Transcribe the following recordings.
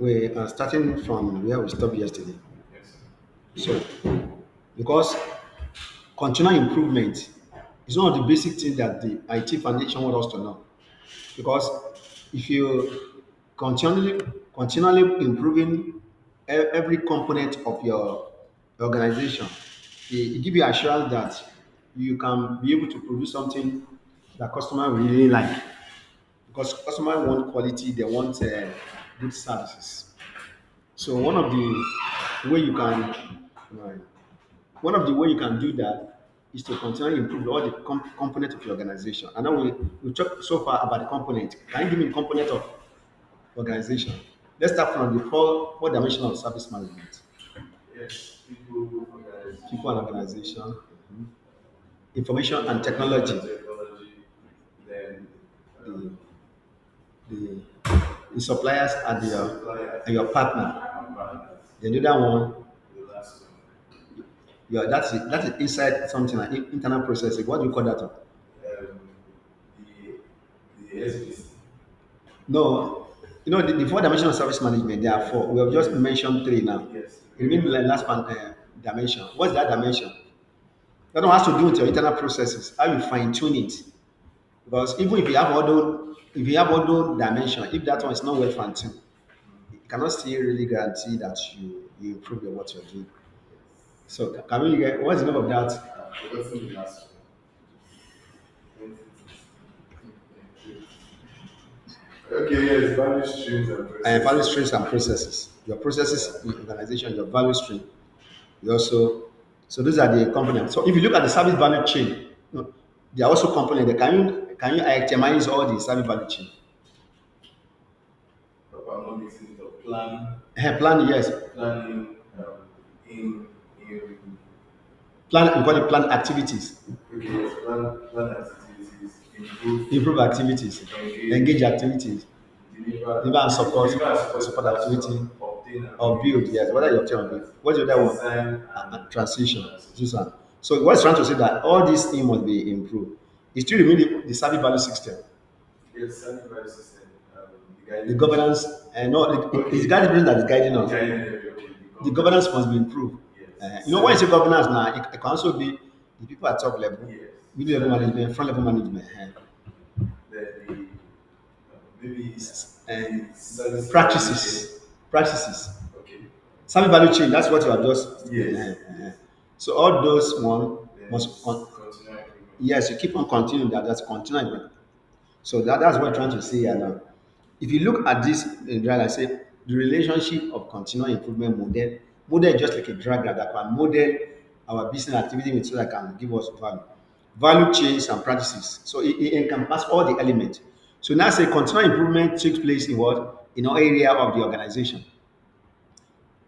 We are starting from where we stopped yesterday. Yes. So, because continual improvement is one of the basic things that the IT foundation wants us to know. Because if you continually continually improving every component of your organization, it give you assurance that you can be able to produce something that customer will really like. Because customer want quality, they want good services. So way you can right, one of the way you can do that is to continually improve all the components of your organization. I know we talked so far about the component. Can you give me the component of organization? Let's start from the four dimension of service management. Yes. People, organization, People and organization, information and technology, technology, then the, the, the suppliers and suppliers your partner. and partners. Then the other one, The last one, that's it inside something like internal processing. What do you call that one? um, the SBC. No, the four dimensional service management, there are four. We have just mentioned three now. Yes. It means the last one, dimension. What's that dimension? That one has to do with your internal processes, how you fine tune it. Because even if you have all those dimension, if that one is not well fine tuned, it cannot still really guarantee that you improve your what you're doing. So can we get what's the name of that? Forgotten the last one. Okay, yes, value streams and Value processes. streams and processes. Your Yeah. processes in organization, your value stream. You also, so those are the components. So if you look at the service value chain, they are also components. Can you itemize all the service value chain? Proper not mixing it up. Plan, yes. Planning, in Plan, we call it plan activities, okay, yes, plan activities, improve, improve activities, engage engage, activities, deliver, deliver and support, deliver and support support that's activity, obtain and or build. build, Yes, whether you're obtain or build. What's the other one? design and Transition. transition. This one. So what's trying to say that all these things must be improved. It still remain the service value system, Yes, sanitary system, the the guiding principle. governance, and no, it's the Okay, guiding principle that is guiding us. guiding area, okay, the The governance governance. must be improved. Yes, the When you say service. governance now, it can also be the people at top level, Yes, middle level strategy. management, front level management, The maybe and the service value chain. practices, practices. Okay. Service value chain. That's what you are just. Yes. Yes. So all those one Then must. continual improvement. Yes, you keep on continuing that. That's continuing. So that's what I'm trying to say here now. If you look at this drag, I say the relationship of continual improvement model is just like a drag that can model our business activity with so that can give us value chains and practices. So it encompasses all the elements. So now say continual improvement takes place in what? In all area of the organization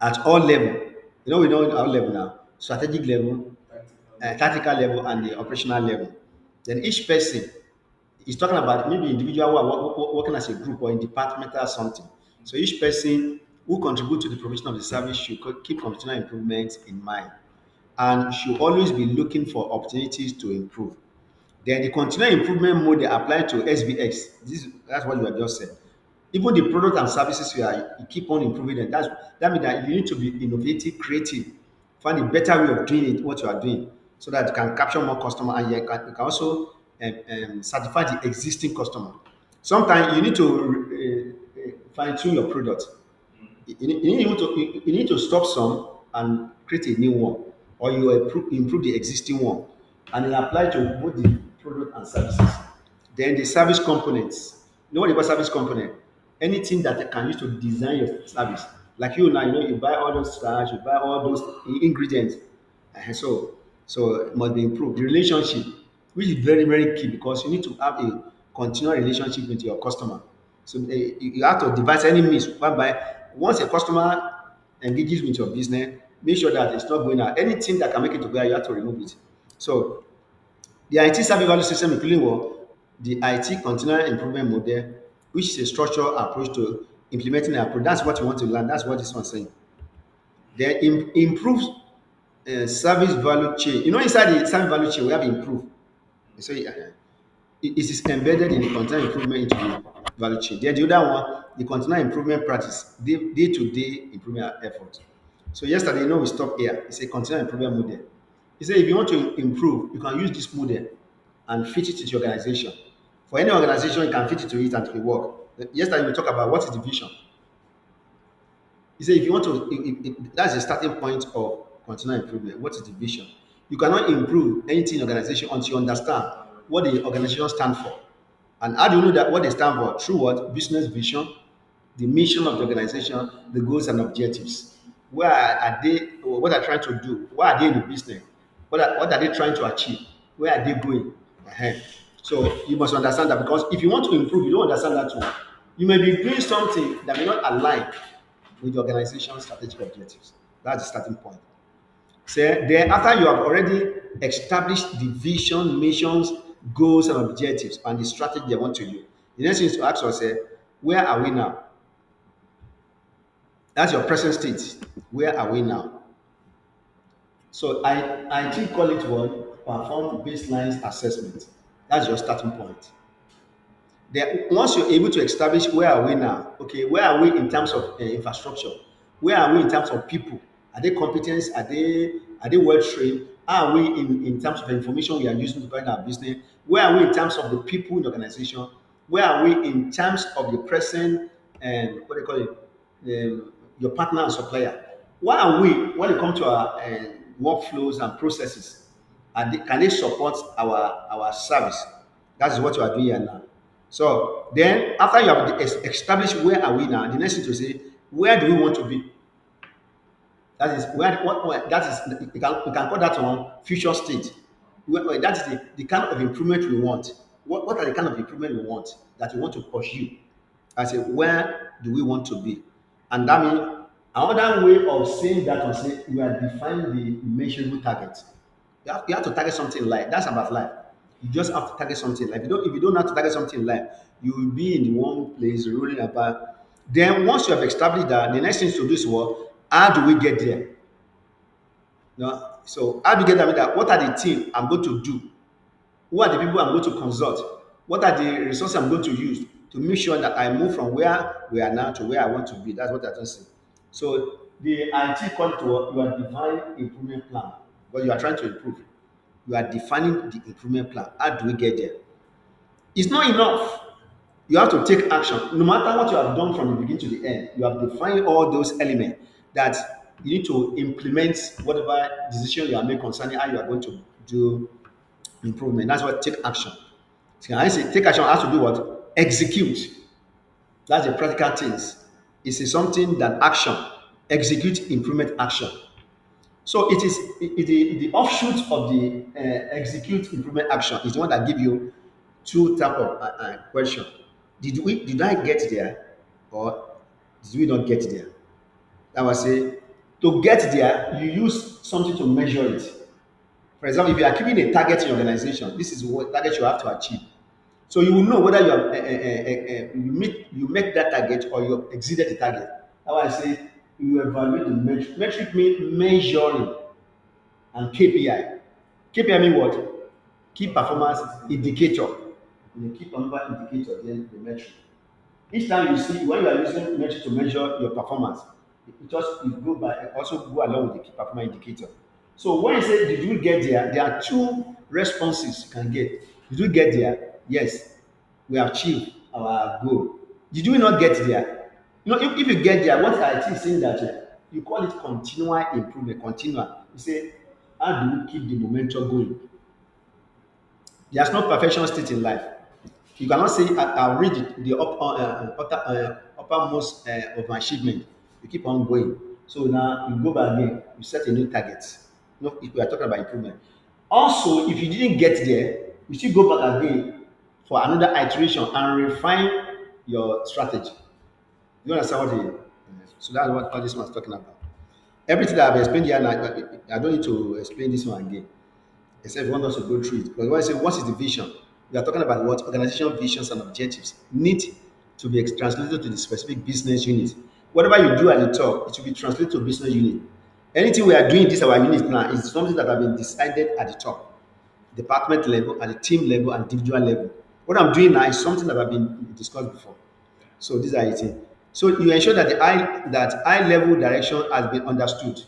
at all level. We know our level now, strategic level, Tactical level. tactical level, and the operational level. Then each person is talking about maybe individual who are working as a group or in departmental or something. So each person who contribute to the provision of the service should keep continual improvements in mind and should always be looking for opportunities to improve. Then the continual improvement mode they apply to SVX. That's what you have just said. Even the product and services you keep on improving them. That means that you need to be innovative, creative, find a better way of doing it, what you are doing, so that you can capture more customer and you can also certify the existing customer. Sometimes you need to fine tune your product. You need to stop some and create a new one, or you improve the existing one, and then apply to both the product and services. Then the service components. You know what you call service component? Anything that you can use to design your service. Like you now, you buy all those starch, you buy all those ingredients. So it must be improved. The relationship, which is very, very key because you need to have a continual relationship with your customer. So you have to devise any means whereby once a customer engages with your business, make sure that it's not going out. Anything that can make it to go out, you have to remove it. So the IT service value system including what? The IT continual improvement model, which is a structural approach to implementing an approach. That's what you want to learn. That's what this one's saying. Then improve service value chain. Inside the service value chain, we have improve. So it is embedded in the continual improvement into it. value chain. Then the other one, the continuous improvement practice, day to day improvement effort. So yesterday, we stopped here. It's a continuous improvement model. He said if you want to improve, you can use this model and fit it into your organization. For any organization, you can fit it to it and it will work. Yesterday, we talked about what is the vision. He said, if you want to, that's the starting point of continual improvement. What is the vision? You cannot improve anything in organization until you understand what the organization stands for. And how do you know that what they stand for? Through what? Business vision, the mission of the organization, the goals and objectives. Where are they? What are they trying to do? Why are they in the business? What are they trying to achieve? Where are they going? uh So you must understand that because if you want to improve, you don't understand that one. You may be doing something that may not align with the organization's strategic objectives. That's the starting point. So then after you have already established the vision, missions, goals, and objectives, and the strategy they want to do, the next thing is to ask yourself, where are we now? That's your present state. Where are we now? So I think call it what? Perform baseline assessment. That's your starting point. Then once you're able to establish where are we now, okay, where are we in terms of infrastructure? Where are we in terms of people? Are they competent? Are they well trained? How are we in terms of the information we are using to run our business? Where are we in terms of the people in the organization? Where are we in terms of the present and what do you call it? Your partner and supplier? Where are we when it comes to our workflows and processes? Can they support our service? That is what you are doing here now. So then, after you have established where are we now, the next thing to say, where do we want to be? That is that is we can call that one future state. That is the kind of improvement we want. What are the kind of improvement we want that we want to pursue? I say, where do we want to be? And that means another way of saying that was say we are defining the measurable target. You have to target something in life. That's about life. You just have to target something in life. If you don't have to target something in life, you will be in the one place rolling about. Then once you have established that, the next thing to do is what? How do we get there? So how do you get there? With that? What are the things I'm going to do? Who are the people I'm going to consult? What are the resources I'm going to use to make sure that I move from where we are now to where I want to be? That's what I just said. So the IT call to what? You are defining improvement plan. But you are trying to improve. You are defining the improvement plan. How do we get there? It's not enough. You have to take action. No matter what you have done from the beginning to the end, you have defined all those elements that you need to implement whatever decision you are making concerning how you are going to do improvement. That's what take action. So I say take action has to do what? Execute. That's the practical things. It's something that action, execute improvement action. So the offshoot of the execute improvement action is the one that give you two type of question. Did I get there or did we not get there? I would say to get there, you use something to measure it. For example, if you are keeping a target in your organization, this is what target you have to achieve. So you will know whether you make that target or you exceeded the target. How I say you evaluate the metric. Metric means measuring and KPI. KPI mean what? Key performance indicator. Key performance indicator, then the metric. Each time you see when you are using metric to measure your performance, it just it go by also go along with the key performance indicator. So when you say did you get there, there are two responses you can get. Did we get there? Yes, we have achieved our goal. Did we not get there? If you get there, what I think is saying that you call it continual improvement, continual. You say, how do we keep the momentum going? There's no perfection state in life. You cannot say, I'll read the uppermost of my achievement. You keep on going. So now you go back again, you set a new target. If we are talking about improvement. Also, if you didn't get there, you still go back again for another iteration and refine your strategy. You understand what he So that's what all this one is talking about. Everything that I've explained here, I don't need to explain this one again except if you want us to go through it. Because when I say what is the vision, we are talking about what organizational visions and objectives need to be translated to the specific business unit. Whatever you do at the top, it will be translated to business unit. Anything we are doing this our unit now is something that have been decided at the top, department level, at the team level, and individual level. What I'm doing now is something that have been discussed before. So these are it. So you ensure that that high level direction has been understood.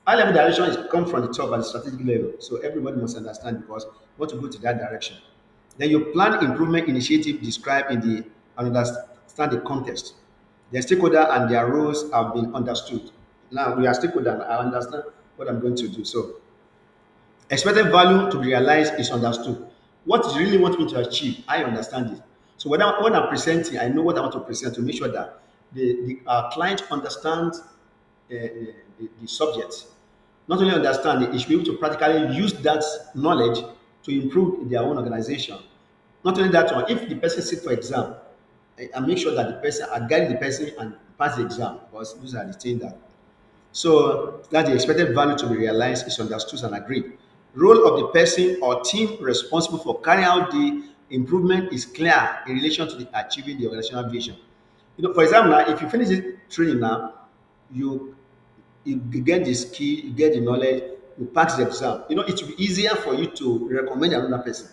High level direction is come from the top at the strategic level. So everybody must understand because you want to go to that direction. Then you plan improvement initiative described in the and understand the context. The stakeholder and their roles have been understood. Now we are stakeholder. And I understand what I'm going to do. So expected value to be realized is understood. What you really want me to achieve, I understand it. So when I'm presenting, I know what I want to present to make sure that the client understands the subject. Not only understand it, should be able to practically use that knowledge to improve their own organization. Not only that one, if the person sit for exam, I make sure that the person, I guide the person and pass the exam because those are the things that so that the expected value to be realized is understood and agreed. Role of the person or team responsible for carrying out the improvement is clear in relation to the achieving the organizational vision. For example, now if you finish this training now, you you get the skill, you get the knowledge, you pass the exam. It will be easier for you to recommend another person.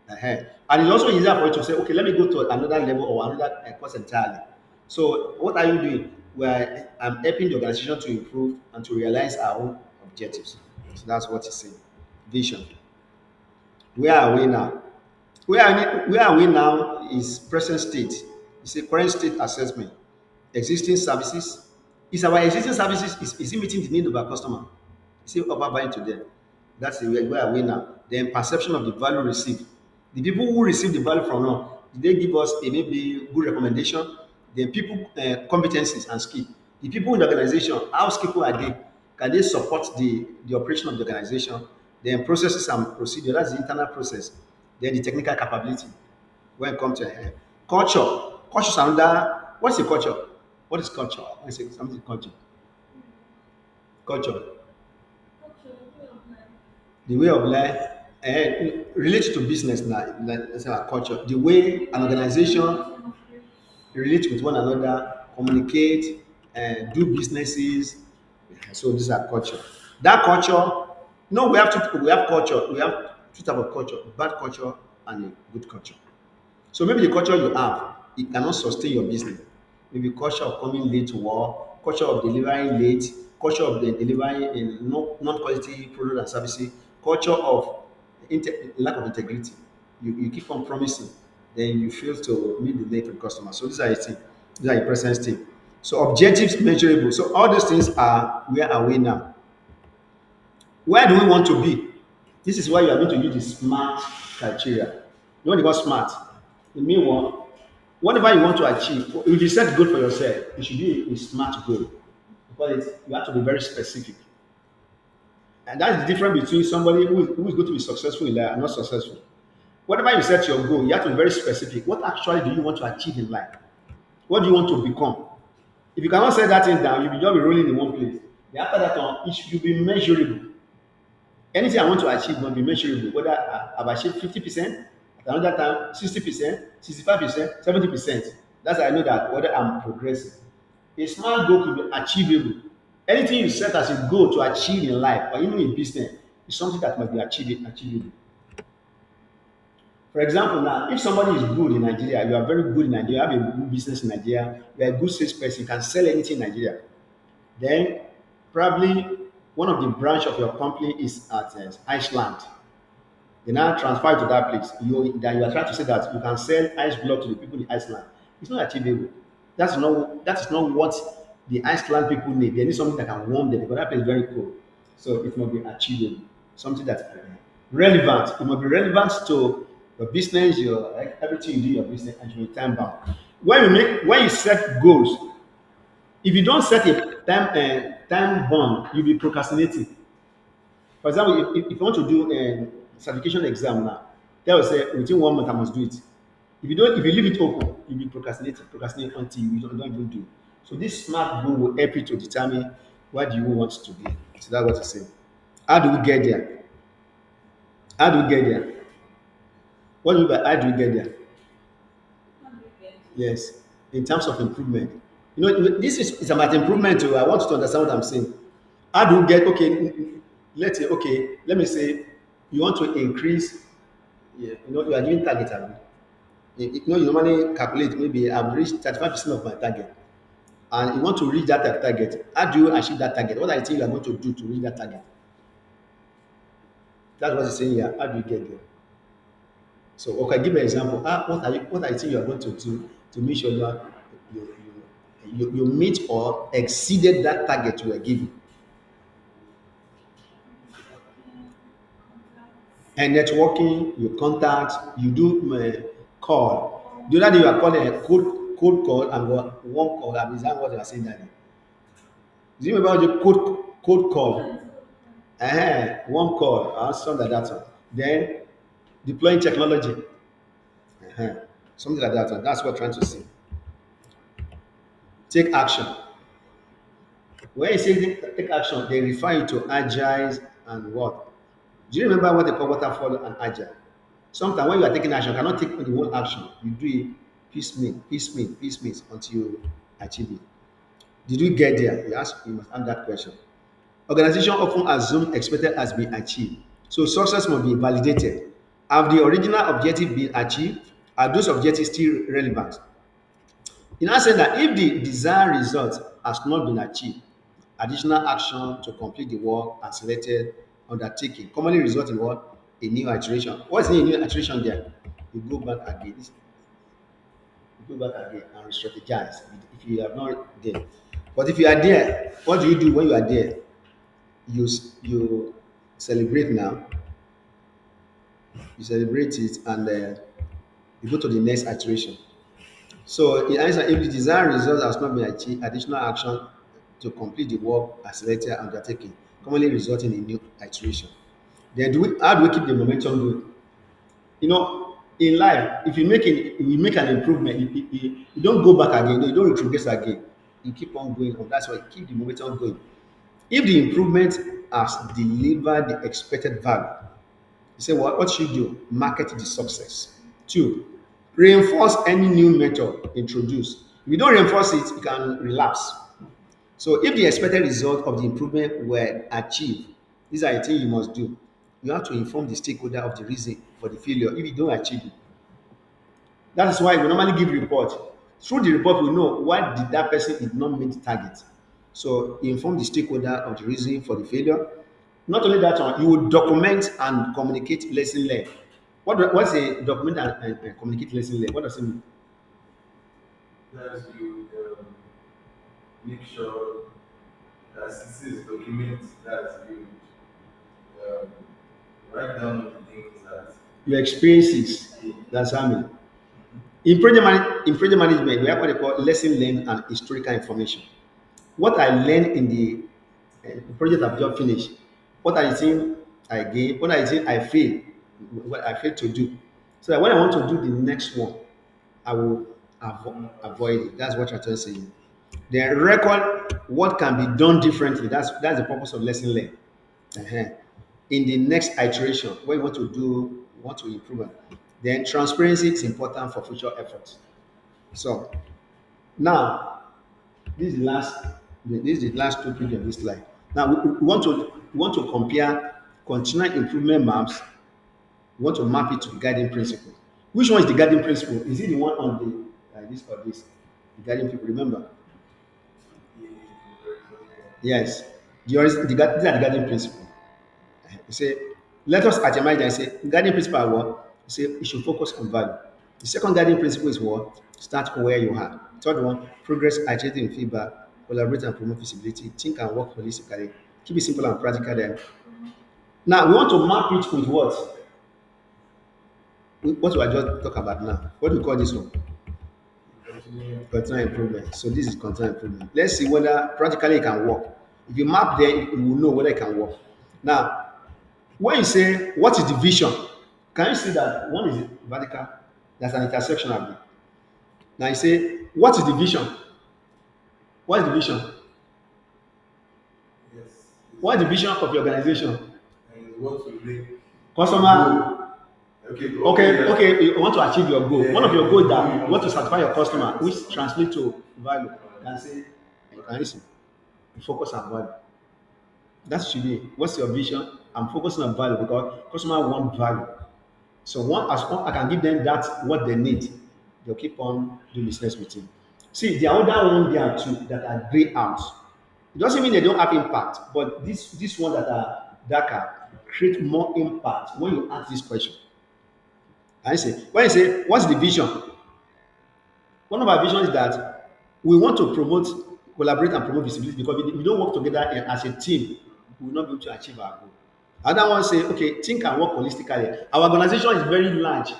And it's also easier for you to say, okay, let me go to another level or another course entirely. So what are you doing? Where I'm helping the organization to improve and to realize our own objectives. So that's what it's saying. Vision. Where are we now? Where are we now is present state. It's a current state assessment. Existing services. Is our existing services is it meeting the need of our customer? Is it offer buying to them? That's the where are we now? Then perception of the value received. The people who receive the value from us, did they give us a maybe good recommendation? Then people competencies and skill. The people in the organization, how skillful are they? Can they support the operation of the organization? Then processes and procedure, that's the internal process. Then the technical capability when it comes to culture. Culture is another. What's the culture? What is culture? I say something culture. Culture. The way of life relates to business now, like let's say our culture. The way an organization relate with one another, communicate, and do businesses. So these are culture. That culture, no, we have culture. We have two type of culture: bad culture and a good culture. So maybe the culture you have, it cannot sustain your business. Maybe culture of coming late to work, culture of delivering late, culture of delivering in non-quality product and services, culture of lack of integrity. You keep on promising, then you fail to meet the need of the customer. So these are the things. These are the present state. So objectives measurable. So all these things are where are we now? Where do we want to be? This is why you are going to use the SMART criteria. You know what they call SMART? The main one, whatever you want to achieve, if you set goal for yourself, it should be a SMART goal because you have to be very specific. And that's the difference between somebody who is going to be successful in life and not successful. Whatever you set your goal, you have to be very specific. What actually do you want to achieve in life? What do you want to become? If you cannot set that thing down, you'll just be rolling in one place. Then after that one, it should be measurable. Anything I want to achieve must be measurable. Whether I've achieved 50%, at another time 60%, 65%, 70%. That's how I know that whether I'm progressing. A small goal could be achievable. Anything you set as a goal to achieve in life or even in business is something that must be achievable. For example, now, if somebody is good in Nigeria, you are very good in Nigeria, you have a good business in Nigeria, you are a good salesperson, you can sell anything in Nigeria. Then probably one of the branch of your company is at Iceland. They now transfer it to that place. You are trying to say that you can sell ice block to the people in Iceland. It's not achievable. That is not what the Iceland people need. They need something that can warm them because that place is very cold. So it must be achievable. Something that's relevant. It must be relevant to your business, your like, everything you do in your business, and your time bound. When you set goals, if you don't set a time bound, you'll be procrastinating. For example, if you want to do a certification exam now, they will say within 1 month I must do it. If you leave it open, you'll be procrastinate until you don't even do. So this smart goal will help you to determine what do you want to be. So that's what you say. How do we get there? How do we get there? What do you mean by how do we get there? Yes, in terms of improvement. This is about improvement. I want you to understand what I'm saying. How do you get okay? Let's say let me say you want to increase. Yeah, you are doing target. Abi? You normally calculate maybe I've reached 35% of my target, and you want to reach that target. How do you achieve that target? What I think you are going to do to reach that target? That's what he's saying here. How do you get there? So, okay, give me an example. What I think you are going to do to make sure you meet or exceeded that target you were given? And networking, you contact, you do call. The other day you are calling a cold call and one call. Is that what you are saying that day? Do you remember the cold call? One call, something like that one. Then deploying technology. uh Something like that one. That's what I'm trying to say. Take action. When you say take action, they refer you to agile and what? Do you remember what they call waterfall and agile? Sometimes when you are taking action, you cannot take the whole action. You do it piecemeal, piecemeal, piecemeal until you achieve it. Did you get there? You must answer that question. Organization often assume expected has been achieved. So success must be validated. Have the original objective been achieved? Are those objectives still relevant? In now saying that if the desired result has not been achieved, additional action to complete the work and selected undertaking commonly result in what? A new iteration. What's a new iteration there? You go back again. You go back again and re-strategize if you are not there. But if you are there, what do you do when you are there? You celebrate now, you celebrate it, and you go to the next iteration. So in answer, if the desired result has not been achieved, additional action to complete the work as selected and undertaken, commonly resulting in new iteration. Then how do we keep the momentum going? In life, if you make an improvement, you don't go back again, you don't retrogress again. You keep on going on. That's why you keep the momentum going. If the improvement has delivered the expected value, you say, what should you do? Market the success. Two, reinforce any new method introduced. If you don't reinforce it, you can relapse. So if the expected result of the improvement were achieved, these are the things you must do. You have to inform the stakeholder of the reason for the failure if you don't achieve it. That is why we normally give report. Through the report, we know why did that person did not meet the target. So inform the stakeholder of the reason for the failure. Not only that one, you will document and communicate lesson learned. What's a document and communicate lesson learned? What does it mean? That's you make sure that this is document that you um, write down the things that Your experiences. you That's how I mean. In project management, we have what they call lesson learned and historical information. What I learned in the project I've just finished, what I think I gain, what I think I fail, what I failed to do. So that when I want to do the next one, I will avoid it. That's what I'm trying to say. Then record what can be done differently. That's the purpose of lesson learned. uh In the next iteration, what you want to do, you want to improve on. Then transparency is important for future efforts. So now this is the last topic of this slide. Now we want to compare continual improvement maps. We want to map it to the guiding principle. Which one is the guiding principle? Is it the one on the this or this? The guiding principle. Remember, yes. These are the guiding principle. You say, let us itemize and say, guiding principle are what? You say, you should focus on value. The second guiding principle is what? Start where you are. Third one, progress, iterating feedback, collaborate and promote visibility, think and work holistically, keep it simple and practical. Then, now we want to map it with what? What we are just talking about now. What do we call this one? continue. Continuous improvement. So this is continuous improvement. Let's see whether practically it can work. If you map there, you will know whether it can work. Now, when you say what is the vision, can you see that one is vertical? That's an intersection of it. Now you say, what is the vision? What is the vision? Yes, What is the vision of your organization? and what to make Customer. grow. Okay, Okay, yes. okay, you want to achieve your goal. Yeah, One of your goals is that you you want to to satisfy your satisfy customer, your which customer. translates to value. You can say, you can listen. You focus on value. That should be what's your vision? I'm focusing on value because customer want value. So one as one, I can give them that what they need. they'll keep on doing business with him. See, the other one there too that are grey out. It doesn't mean they don't have impact, but this one that are darker create more impact when you ask this question. I say, when you say, what's the vision? One of our visions is that we want to promote, collaborate, and promote visibility because we don't work together as a team, we will not be able to achieve our goal. Another one say, okay, think and work holistically. Our organization is very large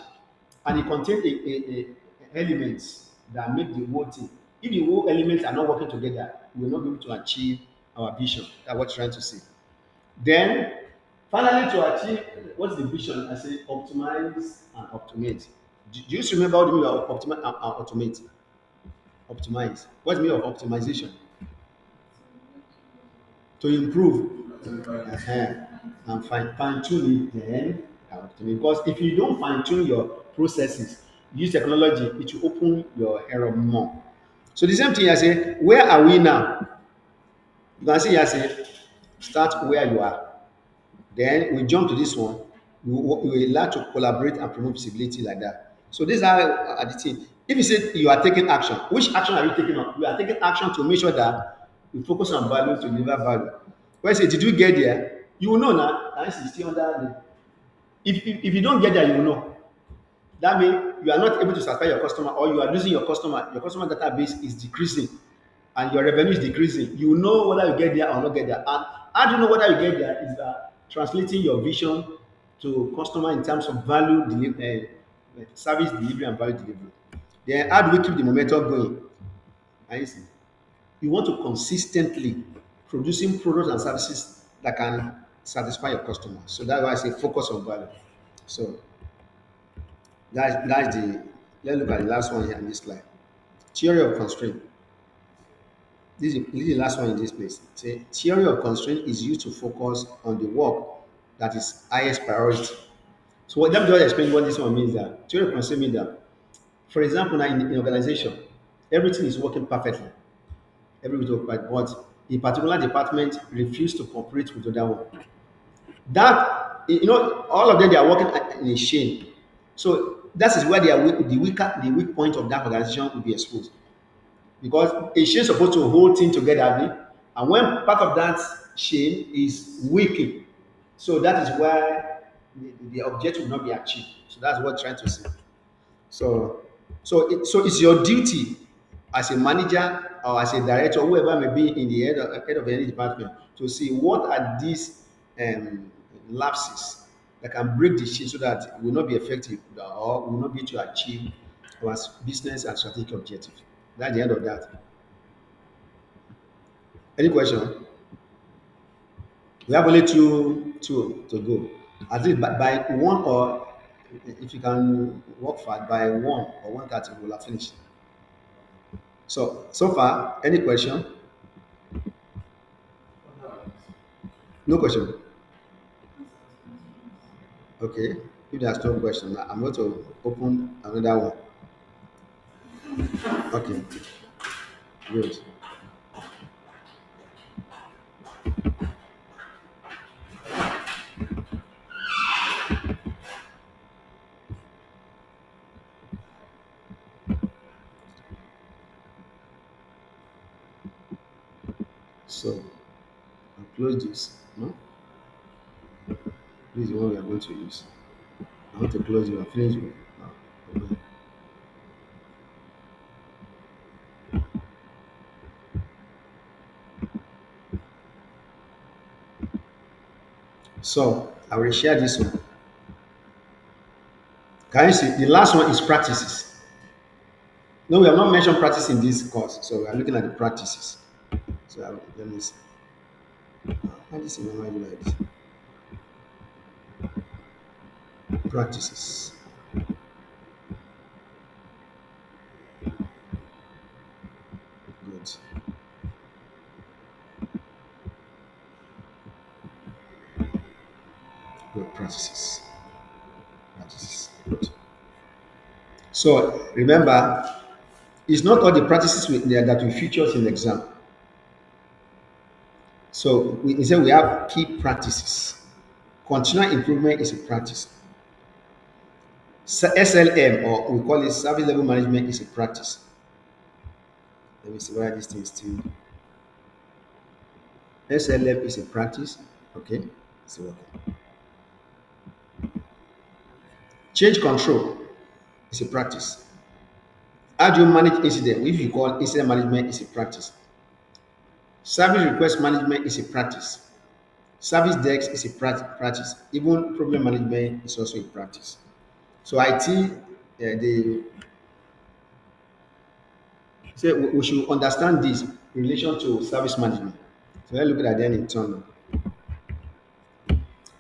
and it contains elements that make the whole thing. If the whole elements are not working together, we will not be able to achieve our vision. That's what we're trying to say. Then, finally, to achieve what's the vision? I say optimize and automate. Do you just remember what the meaning of optimize and automate? Optimize. What's the meaning of optimization? To improve. Uh-huh. And fine tune it, then optimize. Because if you don't fine tune your processes, use technology, it will open your error more. So the same thing I say, where are we now? You can see I say, start where you are. Then we jump to this one. We like to collaborate and promote visibility like that. So these are the thing. If you say you are taking action, which action are you taking on? We are taking action to make sure that we focus on value to deliver value. When I say, did we get there? You will know now. And it's still under if you don't get there, you will know. That means you are not able to satisfy your customer or you are losing your customer. Your customer database is decreasing and your revenue is decreasing. You know whether you get there or not get there. And how do you know whether you get there is that translating your vision to customer in terms of service delivery and value delivery. Then how do we keep the momentum going? And you want to consistently producing products and services that can satisfy your customers. So that's why I say focus on value. So that's the let's look at the last one here in this slide. Theory of constraint. This is the last one in this place. Say theory of constraint is used to focus on the work that is highest priority. So let me just explain what this one means. That theory of constraint means that, for example, now in organization, everything is working perfectly. Everything is working, but a particular department refuse to cooperate with the other one. That all of them they are working in a chain. So that is where the weak point of that organization will be exposed. Because a chain is supposed to hold things together, abi? And when part of that chain is weakened, so that is why the objective will not be achieved. So that's what I'm trying to say. So, so it's your duty as a manager or as a director, whoever may be in the head of any department, to see what are these um, lapses that can break the chain so that it will not be effective or will not be able to achieve our business and strategic objectives. That's the end of that. Any question? We have only two to go. At least by one or if you can work fast by 1 or 1:30, we'll have finished. So far, any question? No question. Okay. If there's no question, I'm going to open another one. Okay. Good. So I'll close this. No, this is the one we are going to use. I want to close it and finish with. Okay. So I will share this one. Can you see? The last one is practices. No, we have not mentioned practice in this course, so we are looking at the practices. So let me see. How this is normally like this. Practices. Good. Good practices. Practices. Good. So remember, it's not all the practices that we feature in the exam. So we said we have key practices. Continual improvement is a practice. SLM, or we call it service level management, is a practice. Let me see why this thing is still. SLM is a practice. Okay. So okay. Change control is a practice. How do you manage incident? If you call incident management is a practice. Service request management is a practice. Service desk is a practice. Even problem management is also a practice. So IT, they say we should understand this in relation to service management. So let's look at them in turn.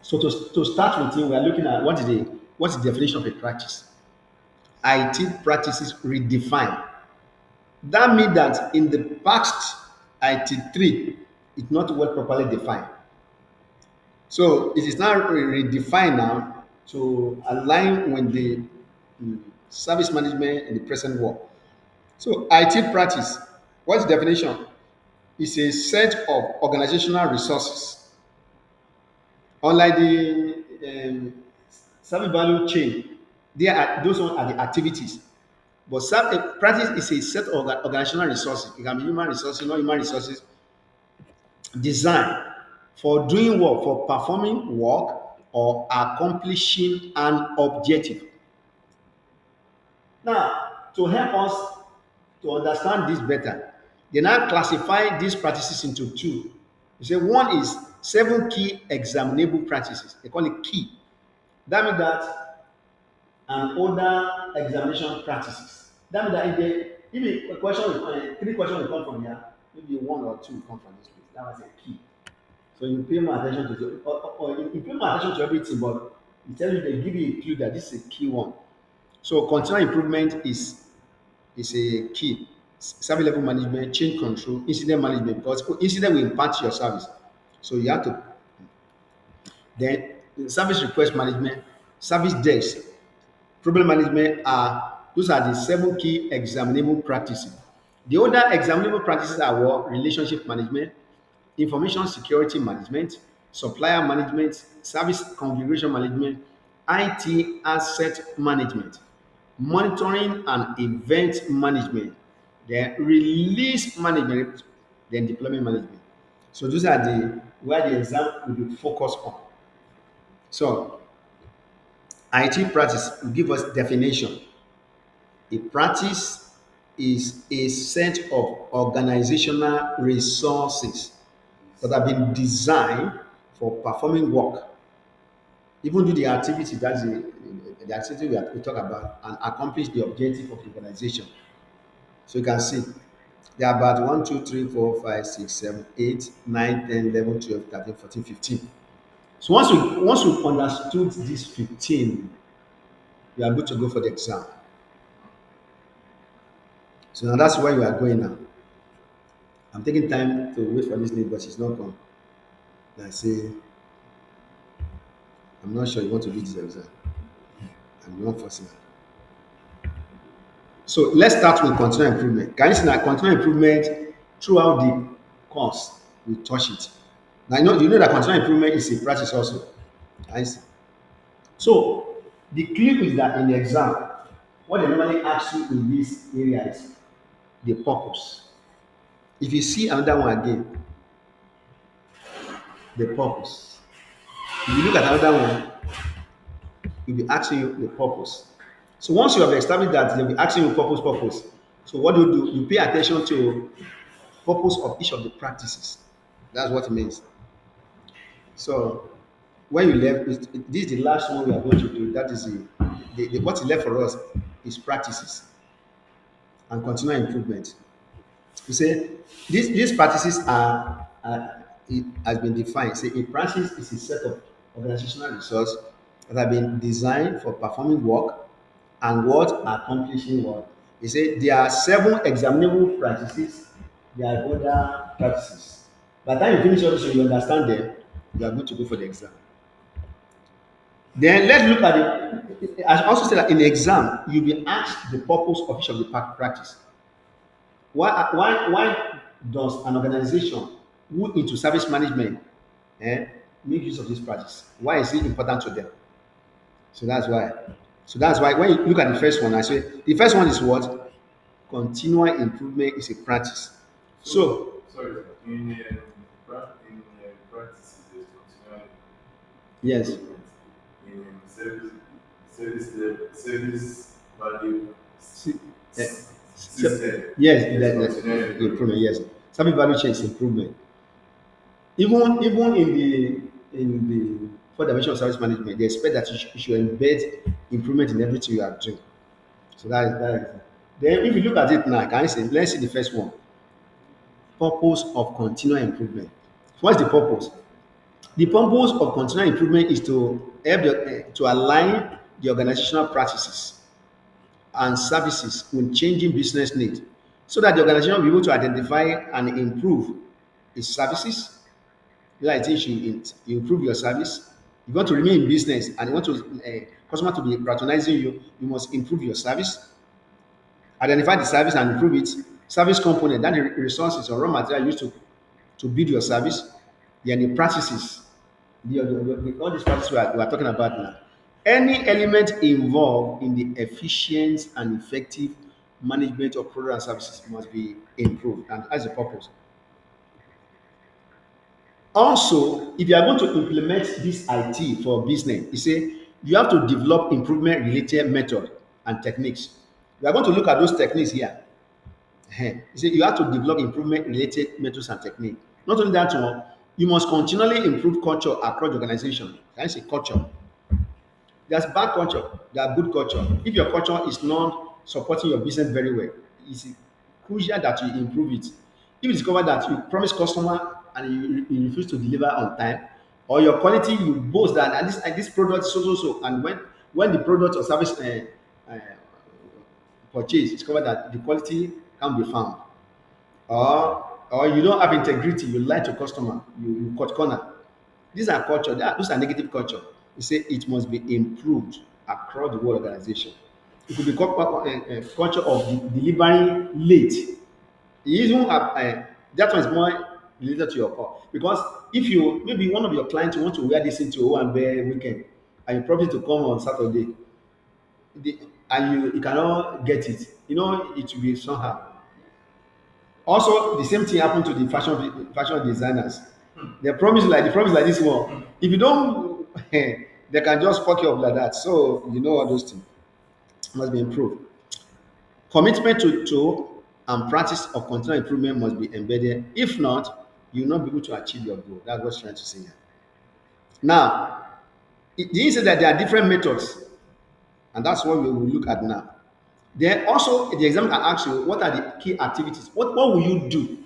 So to start with, we are looking at what is the definition of a practice. IT practices redefined. That means that in the past IT3, it's not well properly defined. So it is now redefined now to align with the service management in the present world. So IT practice, what's the definition? It's a set of organizational resources. Unlike the service value chain, those ones are the activities. But practice is a set of organizational resources. It can be human resources, not human resources, designed for doing work, for performing work, or accomplishing an objective. Now, to help us to understand this better, they now classify these practices into two. You say one is 7 key examinable practices. They call it key. That means that and other examination practices. That means that if a question will three questions will come from here, maybe one or two will come from this place. That was a key. So you pay more attention to or you pay more attention to everything, but they give you a clue that this is a key one. So continual improvement is a key. Service level management, change control, incident management, because incident will impact your service. So you have to then service request management, service desk, problem management are those are the 7 key examinable practices. The other examinable practices are what? Relationship management, information security management, supplier management, service configuration management, IT asset management, monitoring and event management, then release management, then deployment management. So those are the where the exam will be focused on. So IT practice will give us definition. A practice is a set of organizational resources that have been designed for performing work, even do the activity that's the activity we talk about, and accomplish the objective of the organization. So you can see there are about 1, 2, 3, 4, 5, 6, 7, 8, 9, 10, 11, 12, 13, 14, 15. So once we understood these 15, you are good to go for the exam. So now that's where you are going now. I'm taking time to wait for this lady, but she's not come. I say, I'm not sure you want to do this exam. I'm not forcing her. So let's start with continual improvement. Can you see that continual improvement throughout the course we touch it? Now you know that continual improvement is a practice also. I see. So the clue is that in the exam, what they normally ask you in this area is the purpose. If you see another one again, the purpose. If you look at another one, you'll be asking you the purpose. So once you have established that, they'll be asking you purpose. So what do? You pay attention to purpose of each of the practices. That's what it means. So when you left, this is the last one we are going to do. That is what is left for us is practices and continual improvement. You say these practices it has been defined. Say a practice is a set of organizational resources that have been designed for performing work and what accomplishing work. He said there are 7 examinable practices, there are other practices. By the time you finish all this, you understand them, you are good to go for the exam. Then let's look at it. I also said that in the exam, you'll be asked the purpose of each of the practice. Why does an organization who into service management make use of this practice? Why is it important to them? So that's why. So that's why when you look at the first one, I say the first one is what? Continual improvement is a practice. So, So, sorry, sir. In practices, there's continual yes. improvement in service value See, eh, system. yes, There's continual the improvement, improvement. yes. Service value chain is improvement. Even in the four dimension of service management, they expect that you should embed improvement in everything you are doing. So that is it. Then if you look at it now, can I say let's see the first one. Purpose of continual improvement. What's the purpose? The purpose of continual improvement is to help to align the organizational practices and services with changing business needs so that the organization will be able to identify and improve its services. Like I think you improve your service. You want to remain in business and you want to customer to be patronizing you, you must improve your service. Identify the service and improve it. Service component, that the resources or raw material used to build your service. Then the practices, all these practices we are talking about now. Any element involved in the efficient and effective management of products and services must be improved, and that's the purpose. Also, if you are going to implement this IT for business, you say you have to develop improvement related method and techniques. We are going to look at those techniques here. You see, you have to develop improvement related methods and technique. Not only that one, you must continually improve culture across the organization. Can I say culture? There's bad culture, there's good culture. If your culture is not supporting your business very well, it's crucial that you improve it. If you discover that you promise customer and you refuse to deliver on time, or your quality you boast that and this product so, and when the product or service uh, purchase discover that the quality can be found, or you don't have integrity, you lie to customer, you cut corner. These are culture, those are negative culture. You say it must be improved across the whole organization. It could be culture of delivering late. Even that one is more related to your call because if you maybe one of your clients want to wear this into one weekend and you promise to come on Saturday, the, and you cannot get it, it will be somehow. Also, the same thing happened to the fashion designers. They promise like this one. If you don't, they can just fuck you up like that. So you know all those things must be improved. Commitment to and practice of continual improvement must be embedded. If not, you will not be able to achieve your goal. That's what I'm trying to say here. Now, it didn't say that there are different methods, and that's what we will look at now. Then also the exam can ask you what are the key activities. What will you do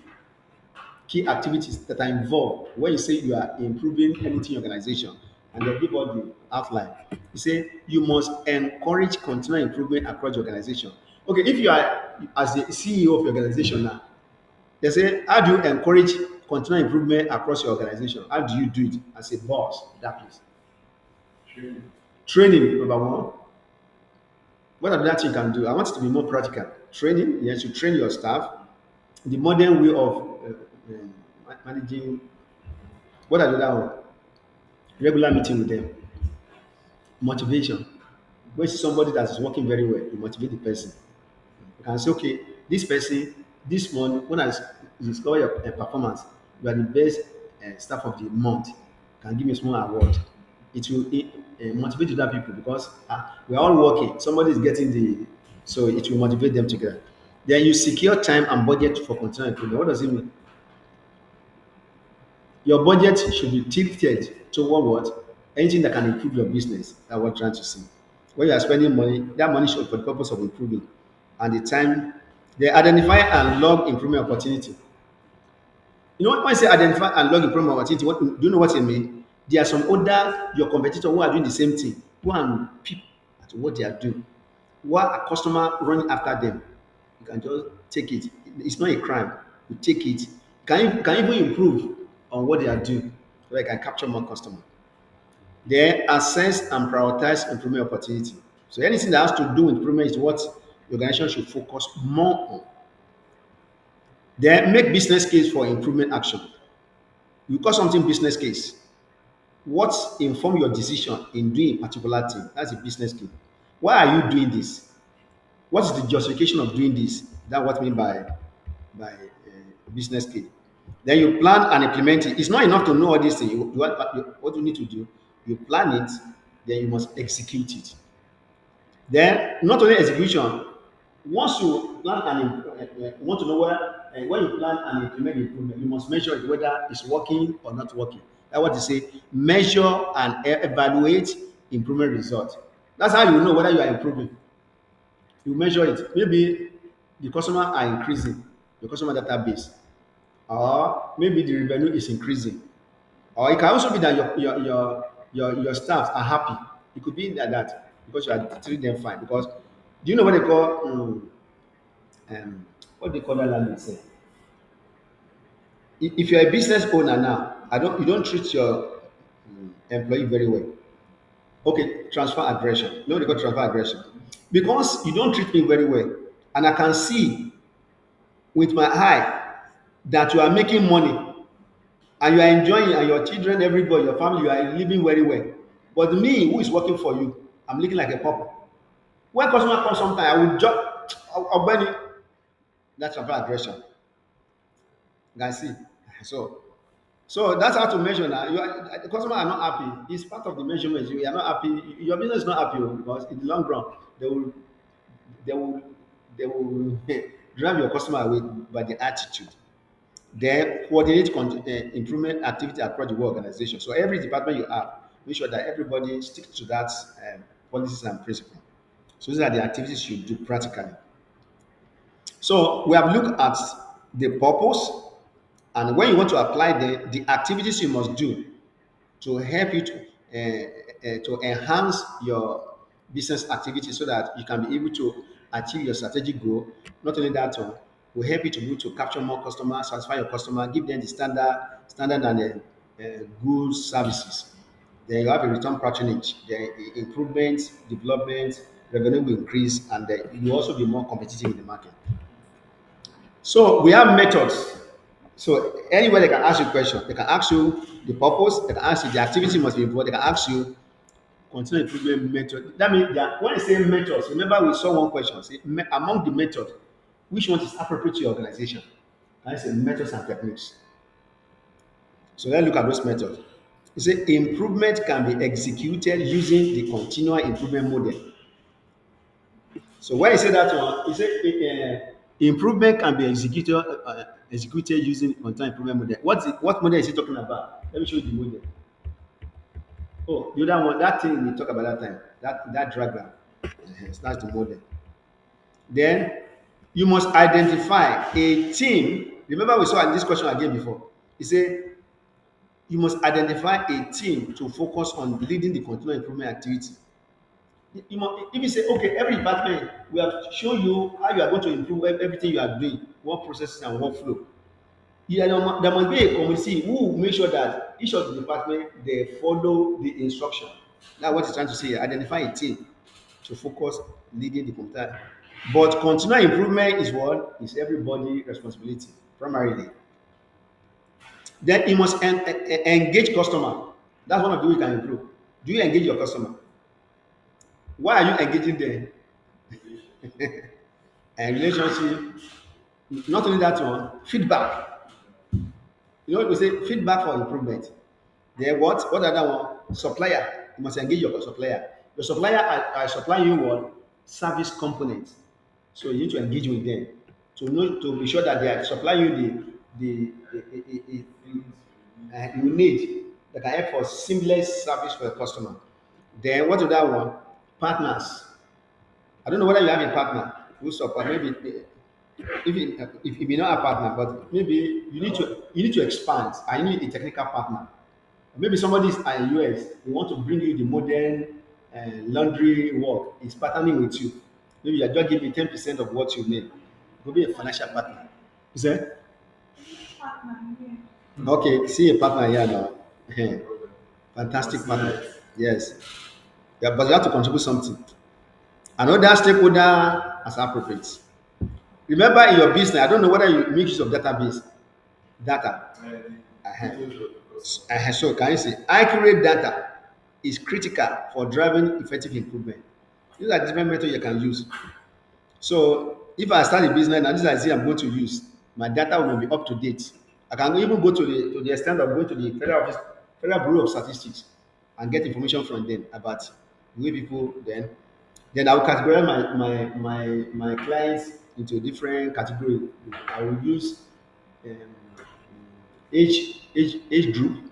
key activities that are involved when you say you are improving anything in your organization and they give us the outline. You say you must encourage continual improvement across the organization. Okay, if you are as the CEO of your organization now, they say, how do you encourage continual improvement across your organization? How do you do it as a boss in that place? Training. Training, number one. What other thing you can do? I want it to be more practical. Training, yes, you train your staff. The modern way of managing. What are the other one? Regular meeting with them. Motivation. When you see somebody that is working very well, you motivate the person. You can say, okay, this person, this month, when I discover your performance, you are the best staff of the month. You can give me a small award. It will motivate other people because we are all working. Somebody is getting so it will motivate them together. Then you secure time and budget for continual improvement. What does it mean? Your budget should be tilted toward what? Anything that can improve your business. That's what I'm trying to say. When you are spending money, that money should be for the purpose of improving. And the time, they identify and log improvement opportunity. You know when I say identify and log improvement opportunity, do you know what it means? There are some other your competitors who are doing the same thing. Go and peep at what they are doing. While a customer running after them, you can just take it. It's not a crime. You take it. You can even improve on what they are doing so they can capture more customer. Then assess and prioritize improvement opportunity. So anything that has to do with improvement is what the organization should focus more on. Then make business case for improvement action. You call something business case. What inform your decision in doing a particular thing? That's a business case. Why are you doing this? What is the justification of doing this? That's what I mean by business case. Then you plan and implement it. It's not enough to know all these things. What you need to do, you plan it, then you must execute it. Then not only execution, once you plan and you want to know when you plan and implement the improvement, you must measure it whether it's working or not working. That's what they say. Measure and evaluate improvement result. That's how you know whether you are improving. You measure it. Maybe the customer are increasing, the customer database, or maybe the revenue is increasing, or it can also be that your staff are happy. It could be that because you are treating them fine. Because do you know what they call what they call that language? Say, if you're a business owner now, I don't you don't treat your employee very well. Okay, transfer aggression. You know what they call transfer aggression? Because you don't treat me very well, and I can see with my eye that you are making money and you are enjoying, and your children, everybody, your family, you are living very well. But me, who is working for you, I'm looking like a pauper. When customer comes sometime, I will just Ogbeni, that's transfer aggression. You can see. So so that's how to measure now. The customer are not happy. It's part of the measurement. You are not happy. Your business is not happy because in the long run, they will they will they will drive your customer away by the attitude. Then coordinate improvement activity across the whole organization. So every department you have, make sure that everybody sticks to that policies and principles. So these are the activities you do practically. So we have looked at the purpose, and when you want to apply the activities you must do to help you to enhance your business activity so that you can be able to achieve your strategic goal. Not only that one, will help you to be able to capture more customers, satisfy your customer, give them the standard and good services. Then you have a return patronage, the improvement, development, revenue will increase, and then you will also be more competitive in the market. So we have methods. So anywhere they can ask you a question, they can ask you the purpose, they can ask you the activity must be involved, they can ask you continuous improvement method. That means that when I say methods, remember we saw one question, say among the methods, which one is appropriate to your organization? And I say methods and techniques. So let's look at those methods. You say improvement can be executed using the continual improvement model. So when you say that one, you say improvement can be executed using continuous improvement model. What model is he talking about? Let me show you the model. Oh, the other one, that thing we talked about that time, that diagram. Yes, that's the model. Then you must identify a team. Remember, we saw this question again before. He said you must identify a team to focus on leading the continuous improvement activity. If you say, okay, every department, we have shown you how you are going to improve everything you are doing, work processes and workflow. Yeah, there must be a committee who will make sure that each of the department they follow the instruction. That's what he's trying to say. Identify a team to focus leading the computer. But continual improvement is what is everybody responsibility primarily. Then you must engage customer. That's one of the ways you can improve. Do you engage your customer? Why are you engaging them? And relationship, not only that one, feedback. You know, we say feedback for improvement. Then what other one? Supplier. You must engage your supplier. Your supplier are supplying you what? Service components. So you need to engage with them to be sure that they are supplying you you need that can help for seamless service for your customer. Then what other one? Partners. I don't know whether you have a partner who support. Maybe if you may not have a partner, but maybe you need to expand. I need a technical partner. Maybe somebody is in US, they want to bring you the modern laundry work, is partnering with you. Maybe you are just giving 10% of what you make. It could be a financial partner. You say? Okay, see a partner here now. Ehen. Fantastic partner. Yes. Yeah, but you have to contribute something. Another stakeholder as appropriate. Remember in your business, I don't know whether you make use of database data. So can you say accurate data is critical for driving effective improvement. These are different methods you can use. So if I start a business and this I see I'm going to use, my data will be up to date. I can even go to the extent of going to the Federal Bureau of Statistics and get information from them about the way people then I will categorize my clients into a different category. I will use um, age group,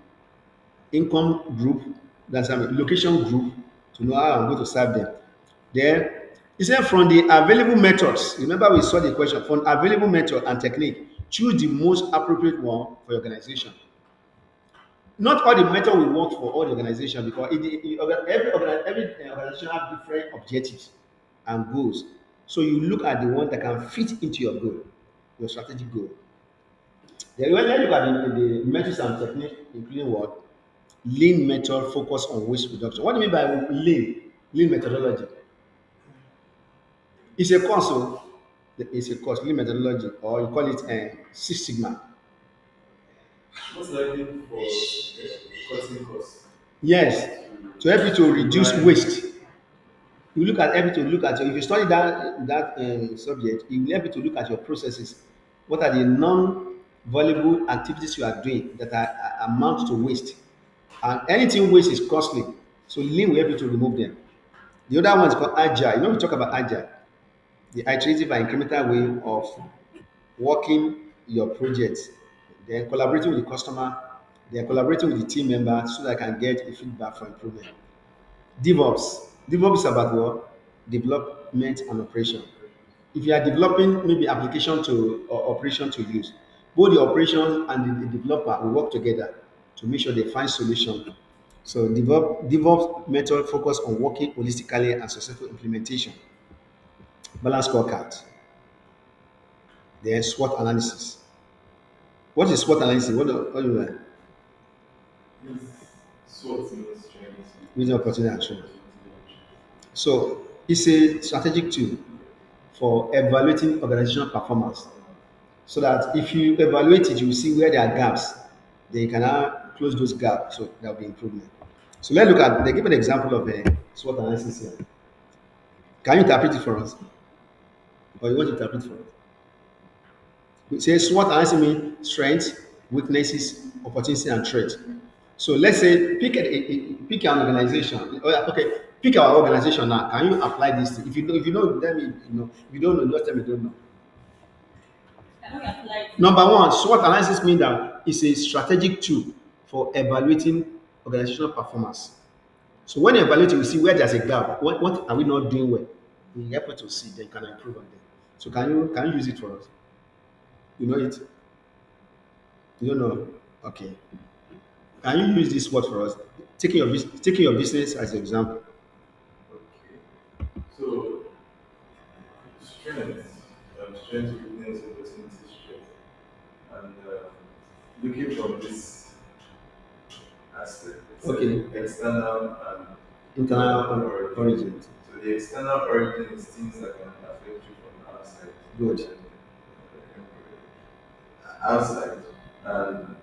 income group, that's location group to know how I'm going to serve them. Then he said from the available methods, remember we saw the question, from available method and technique, choose the most appropriate one for your organization. Not all the method will work for all the organization because every organization have different objectives and goals. So you look at the one that can fit into your goal, your strategic goal. Then when you look at the methods and techniques, including what? Lean method focus on waste reduction. What do you mean by lean? Lean methodology. It's a course, oh. It's a course, lean methodology, or you call it Six Sigma. Most likely for cutting costs Yes, to help you to to reduce drive. waste. You look at everything. Look at your, if you study that subject, it will help you to look at your processes. What are the non-valuable activities you are doing that amount to waste? And anything waste is costly. So lean will help you to remove them. The other one is called agile. You know, we talk about agile, the iterative and incremental way of working your project, then collaborating with the customer, then collaborating with the team member so that I can get a feedback for improvement. DevOps is about what? Development and operation. If you are developing maybe application to or operation to use, both the operation and the developer will work together to make sure they find solution. So DevOps method focus on working holistically and successful implementation. Balance scorecard. Then SWOT analysis. What is SWOT analysis? What do you mean? Means SWOT means strength, Using weakness, opportunity and strength. opportunity, and chance. So it's a strategic tool for evaluating organizational performance so that if you evaluate it, you will see where there are gaps. Then you can now close those gaps so there will be improvement. So let's look at, they give an example of a SWOT analysis here. Can you interpret it for us? Or you want to interpret for us? We say SWOT analysis means strengths, weaknesses, opportunities, and threats. So let's say pick an organization. Oh, yeah, okay, pick our organization now. Can you apply this thing? If you know, tell me you know. If you don't know, just tell me you don't know. Number one, SWOT analysis means that it's a strategic tool for evaluating organizational performance. So when you evaluate, you see where there's a gap. What are we not doing well? We help you to see, then you can improve on them. So can you use it for us? You know it? You don't know? Okay. Can you use this word for us? Taking your business as an example. Okay. So strength, strength, weakness, opportunity, strength, and looking from this aspect, it's Okay. external and Internal origin. origin. So the external origin is things that can affect you from outside. Good. Outside, and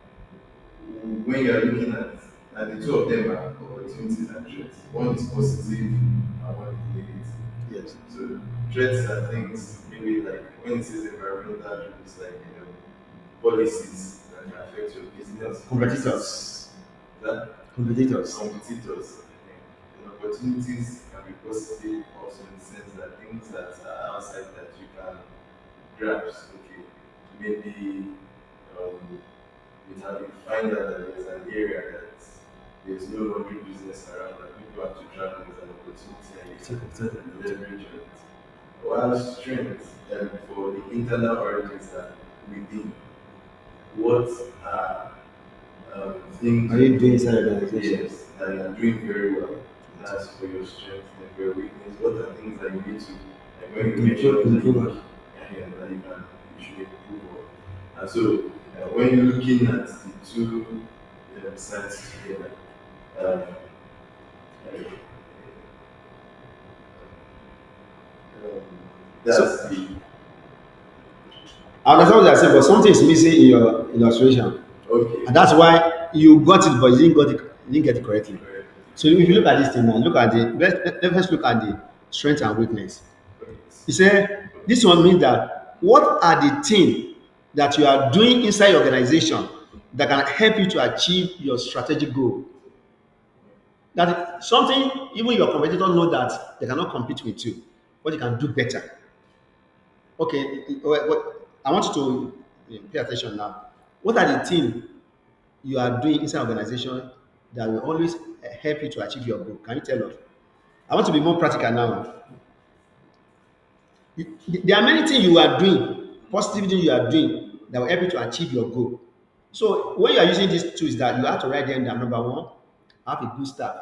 when you are looking at the two of them are opportunities and threats. One is positive and one is negative. Yes. So threats are things maybe like when it says environmental, it's like policies that can affect your business. Competitors. That Competitors. competitors. And opportunities can be positive also in the sense that things that are outside that you can grasp. Okay, maybe um, you find out that there's an area that there's no laundry business around that people have to travel as an opportunity and you Take of time. can leverage on it. While strength for the internal origins that within what are things Are you doing inside the organization? yes, that you are doing very well. That's for your strength and for your weakness. What are things that you need to like when you mention Improve leak on. and that you should improve on. And so when you're looking at the two sides together, um, uh, So that's the I understand what you're saying, but something is missing in your illustration. okay. And that's why you got it, but you didn't get it correctly. Correct. So if you look at this thing now, look at the let's look at the strength and weakness. Yes. He said, this one means that what are the things that you are doing inside your organization that can help you to achieve your strategic goal? That something even your competitor know that they cannot compete with you, but you can do better. Okay, I want you to pay attention now. What are the things you are doing inside organization that will always help you to achieve your goal? Can you tell us? I want to be more practical now. There are many things you are doing, positive things you are doing that will help you to achieve your goal. So when you are using these tools, that you have to write them down. Number one, have a good staff.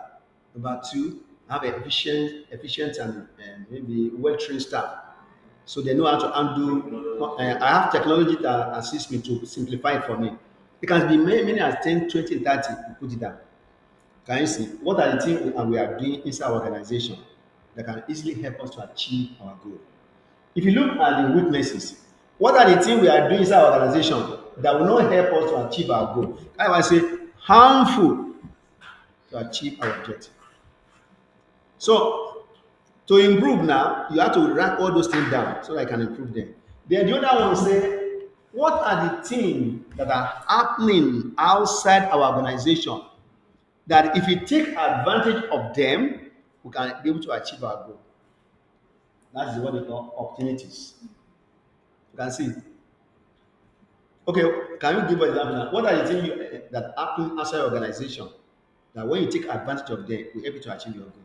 Number two, have efficient and maybe well trained staff. So they know how to undo. I have technology that assists me to simplify it for me. It can be many as 10, 20, 30. You put it down. Can you see? What are the things we are doing inside our organization that can easily help us to achieve our goal? If you look at the weaknesses, what are the things we are doing inside our organization that will not help us to achieve our goal? I will say harmful to achieve our objective. So to improve now, you have to write all those things down so that I can improve them. Then the other one say, what are the things that are happening outside our organization that if we take advantage of them, we can be able to achieve our goal? That's what they call opportunities. You can see. Okay, can you give us example now? What are the things that happen outside your organization that when you take advantage of them, will help you to achieve your goal?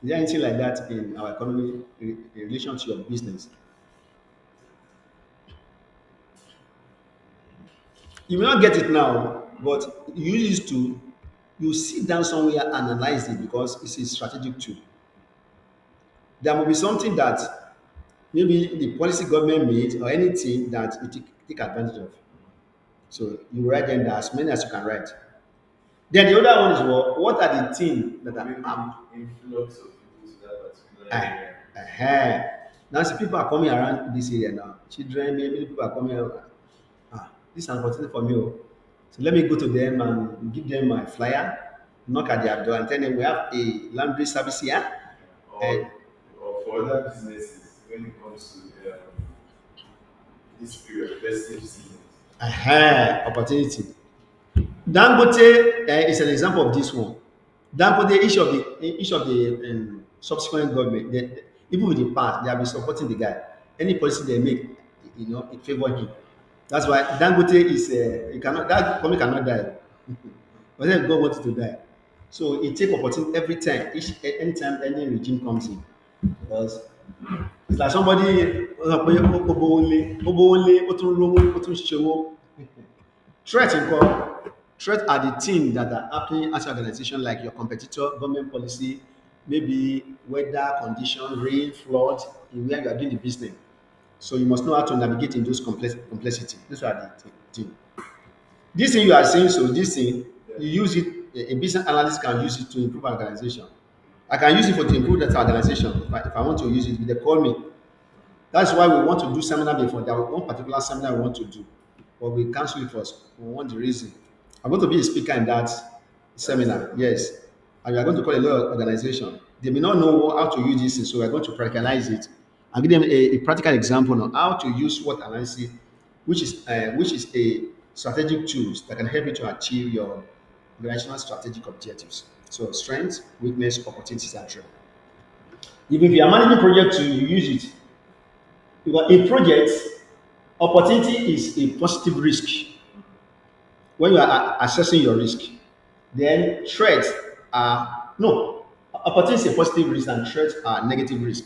Is there anything like that in our economy in relation to your business? You may not get it now, but you use this tool, you sit down somewhere and analyze it because it's a strategic tool. There will be something that maybe the policy government made or anything that you take advantage of. So you write them down as many as you can write. Then the other one is what are the things that are Maybe influx of people to that particular ah, area. now see people are coming around this area now. Children, maybe people are coming around. This is an opportunity for me. Oh. So let me go to them and give them my flyer, knock at their door and tell them we have a laundry service here. And Or for other businesses when it comes to this period, festive season. opportunity. Dangote is an example of this one. Dangote, each of the subsequent government, even with the past, they have been supporting the guy. Any policy they make, it favor him. That's why Dangote is you cannot that company cannot die. But then God wants it to die. So it take opportunity every time, anytime any regime comes in. Because it's like somebody Obowole, Otun threat nko threat are the things that are happening as an organization like your competitor, government policy, maybe weather condition, rain, flood in where you are doing the business. So you must know how to navigate in those complexity. Those are the thing. This thing you are saying, so this thing Yeah. you use it. A business analyst can use it to improve organization. I can use it for to improve that organization if I want to use it. They call me. That's why we want to do seminar before. There was one particular seminar we want to do, but we cancel it first. We want the reason. I'm going to be a speaker in that That's seminar. Yes, and we are going to call a lot of organization. They may not know how to use this, so we're going to practicalize it and give them a practical example on how to use SWOT analysis, which is a strategic tools that can help you to achieve your organizational strategic objectives. So strengths, weakness, opportunities, and threat. Even if you are managing project, you use it. Because in projects, opportunity is a positive risk when you are assessing your risk. Then threats are no opportunity is a positive risk and threats are negative risk.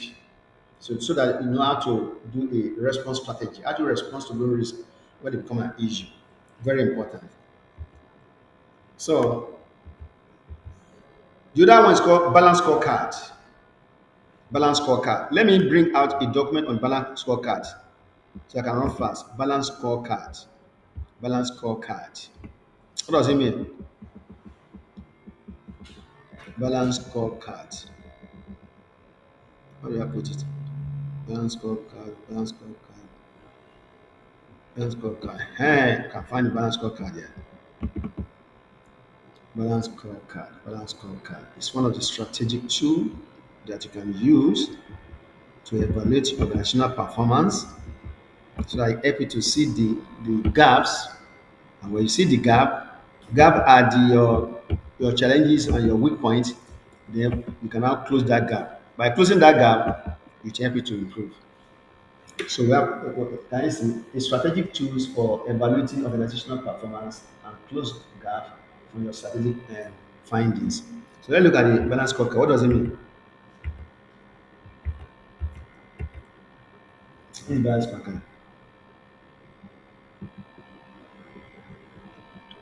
So that you know how to do a response strategy, how to respond to those risk when they become an issue. Very important. So the other one is called balance scorecard. Balance scorecard. Let me bring out a document on balance scorecard so I can run fast. Balance scorecard. Balance scorecard. What does it mean? Balance scorecard. How do I put it? Balance scorecard, balance scorecard, balance scorecard. Hey, can find the balance scorecard here. Balance scorecard, balance scorecard. It's one of the strategic tool. that you can use to evaluate your organizational performance. So I help you to see the gaps. And when you see the gap are your challenges and your weak points, then you can now close that gap. By closing that gap, it help you to improve. So we have can you see a strategic tools for evaluating organizational performance and close gap from your strategic findings. So let's look at the balance scorecard. What does it mean? This balance scorecard.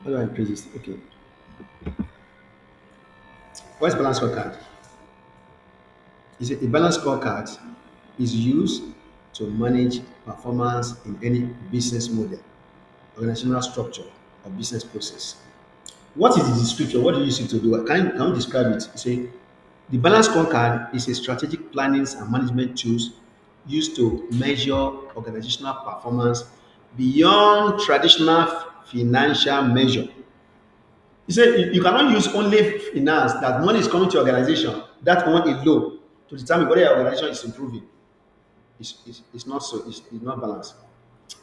How do I increase this? Okay. What's balance scorecard? Is it a balance scorecard is used to manage performance in any business model, organizational structure, or business process. What is the description? What do you use it to do? Can you describe it? You say the balance scorecard is a strategic planning and management tools used to measure organizational performance beyond traditional financial measure. You say you cannot use only finance that money is coming to your organization, that one alone to determine whether your organization is improving. It's not so, it's not balanced.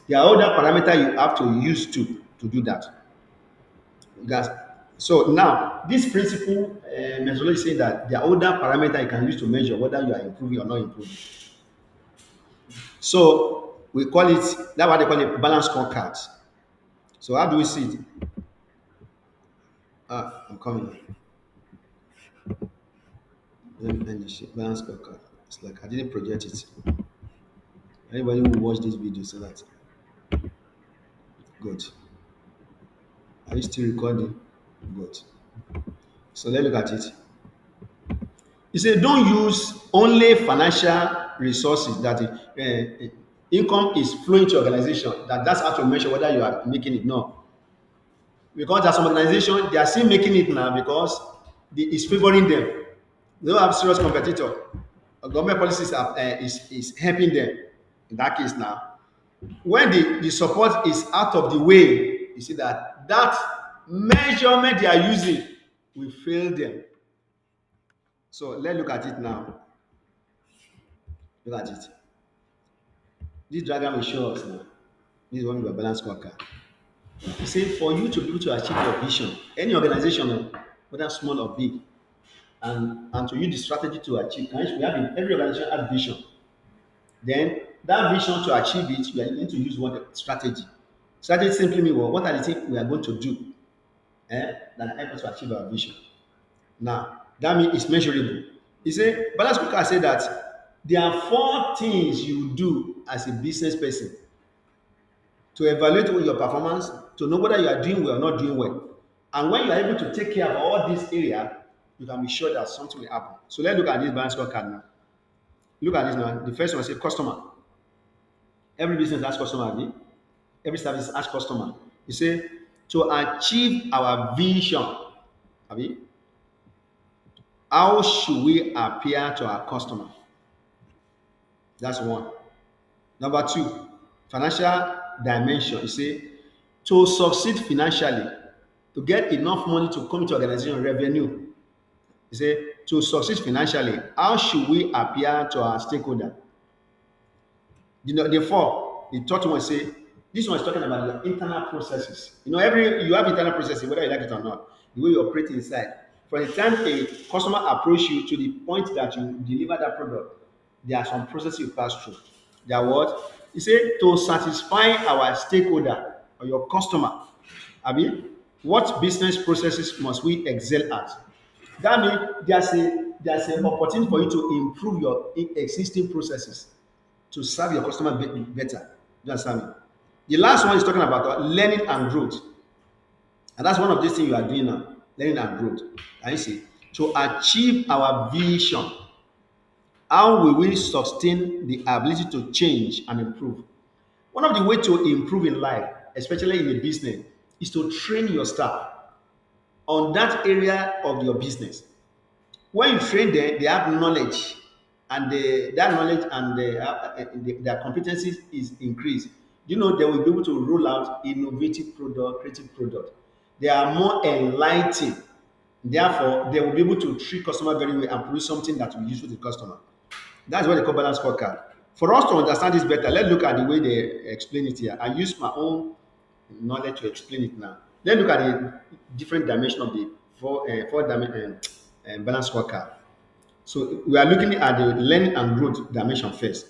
There are other parameter you have to use to do that. Guys, so now this principle methodology is saying that there are other parameter you can use to measure whether you are improving or not improving. So we call it that's what they call it balance scorecard. So how do we see it? I'm coming. Let me see. Balance scorecard. It's like I didn't project it. Anybody who watch this video so that good. Are you still recording? Good. So let's look at it. He said, don't use only financial resources that income is flowing to your organization. That's how to measure whether you are making it. No, because there's some organization they are still making it now because it's favoring them. They don't have serious competitor. Government policies is helping them. In that case now, when the support is out of the way, you see that measurement they are using will fail them. So let's look at it now. Look at it. This diagram will show us now. This is one of your balance scorecard. You say for you to be able to achieve your vision, any organization, whether small or big, and to use the strategy to achieve, and we have in every organization has vision. Then that vision to achieve it, you need to use one strategy. Strategy simply means what are the things we are going to do that help us to achieve our vision. Now that means it's measurable. He say balance scorecard say that there are four things you do as a business person to evaluate your performance, to know whether you are doing well or not doing well. And when you are able to take care of all these areas, you can be sure that something will happen. So let's look at this balance scorecard now. Look at this now. The first one say customer. Every business has customer, abi? Every service has customer. You say to achieve our vision, abi, how should we appear to our customer? That's one. Number two, financial dimension. You say to succeed financially, to get enough money to come into organization revenue. You say to succeed financially, how should we appear to our stakeholder? Therefore, the third one say this one is talking about the internal processes. Every you have internal processes, whether you like it or not, the way you operate inside. From the time a customer approach you to the point that you deliver that product, there are some processes you pass through. They are what? You say to satisfy our stakeholder or your customer. Abi, what business processes must we excel at? That means there's an opportunity for you to improve your existing processes to serve your customer better. You understand me? The last one is talking about learning and growth. And that's one of these things you are doing now, learning and growth. Can you see? To achieve our vision, how will we sustain the ability to change and improve? One of the ways to improve in life, especially in a business, is to train your staff on that area of your business. When you train them, they have knowledge, and that knowledge and their competencies is increased. They will be able to roll out innovative product, creative product. They are more enlightened Therefore, they will be able to treat customer very well and produce something that will be useful to the customer. That's what they call balance scorecard. For us to understand this better, let's look at the way they explain it here. I use my own knowledge to explain it now. Let's look at the different dimension of the balance scorecard. So we are looking at the learning and growth dimension first.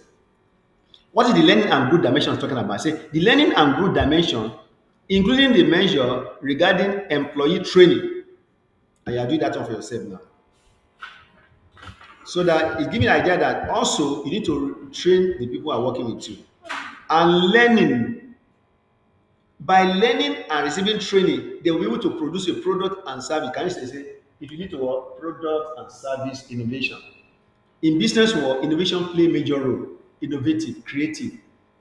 What is the learning and growth dimension talking about? Say the learning and growth dimension, including the measure regarding employee training, and you are doing that one for yourself now. So that it gives you an idea that also you need to train the people who are working with you. And learning, by learning and receiving training, they will be able to produce a product and service. Can you say if you need to work product and service innovation? In business world, innovation play a major role. Innovative, creative,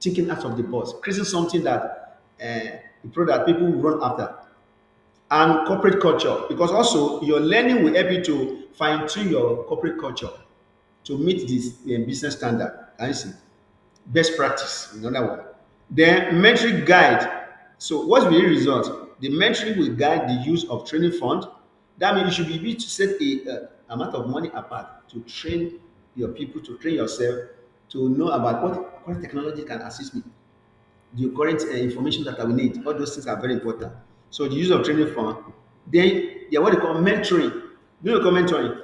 thinking out of the box, creating something that a product people will run after. And corporate culture, because also your learning will help you to fine tune your corporate culture to meet this business standard. Can you see? Best practice, in other words. Then metric guide. So what's the result? The metric will guide the use of training fund. That means you should be able to set a amount of money apart to train your people, to train yourself, to know about what technology can assist me, the current information that I will need. All those things are very important. So the use of training fund. Then yeah, what they call mentoring. You know, mentoring,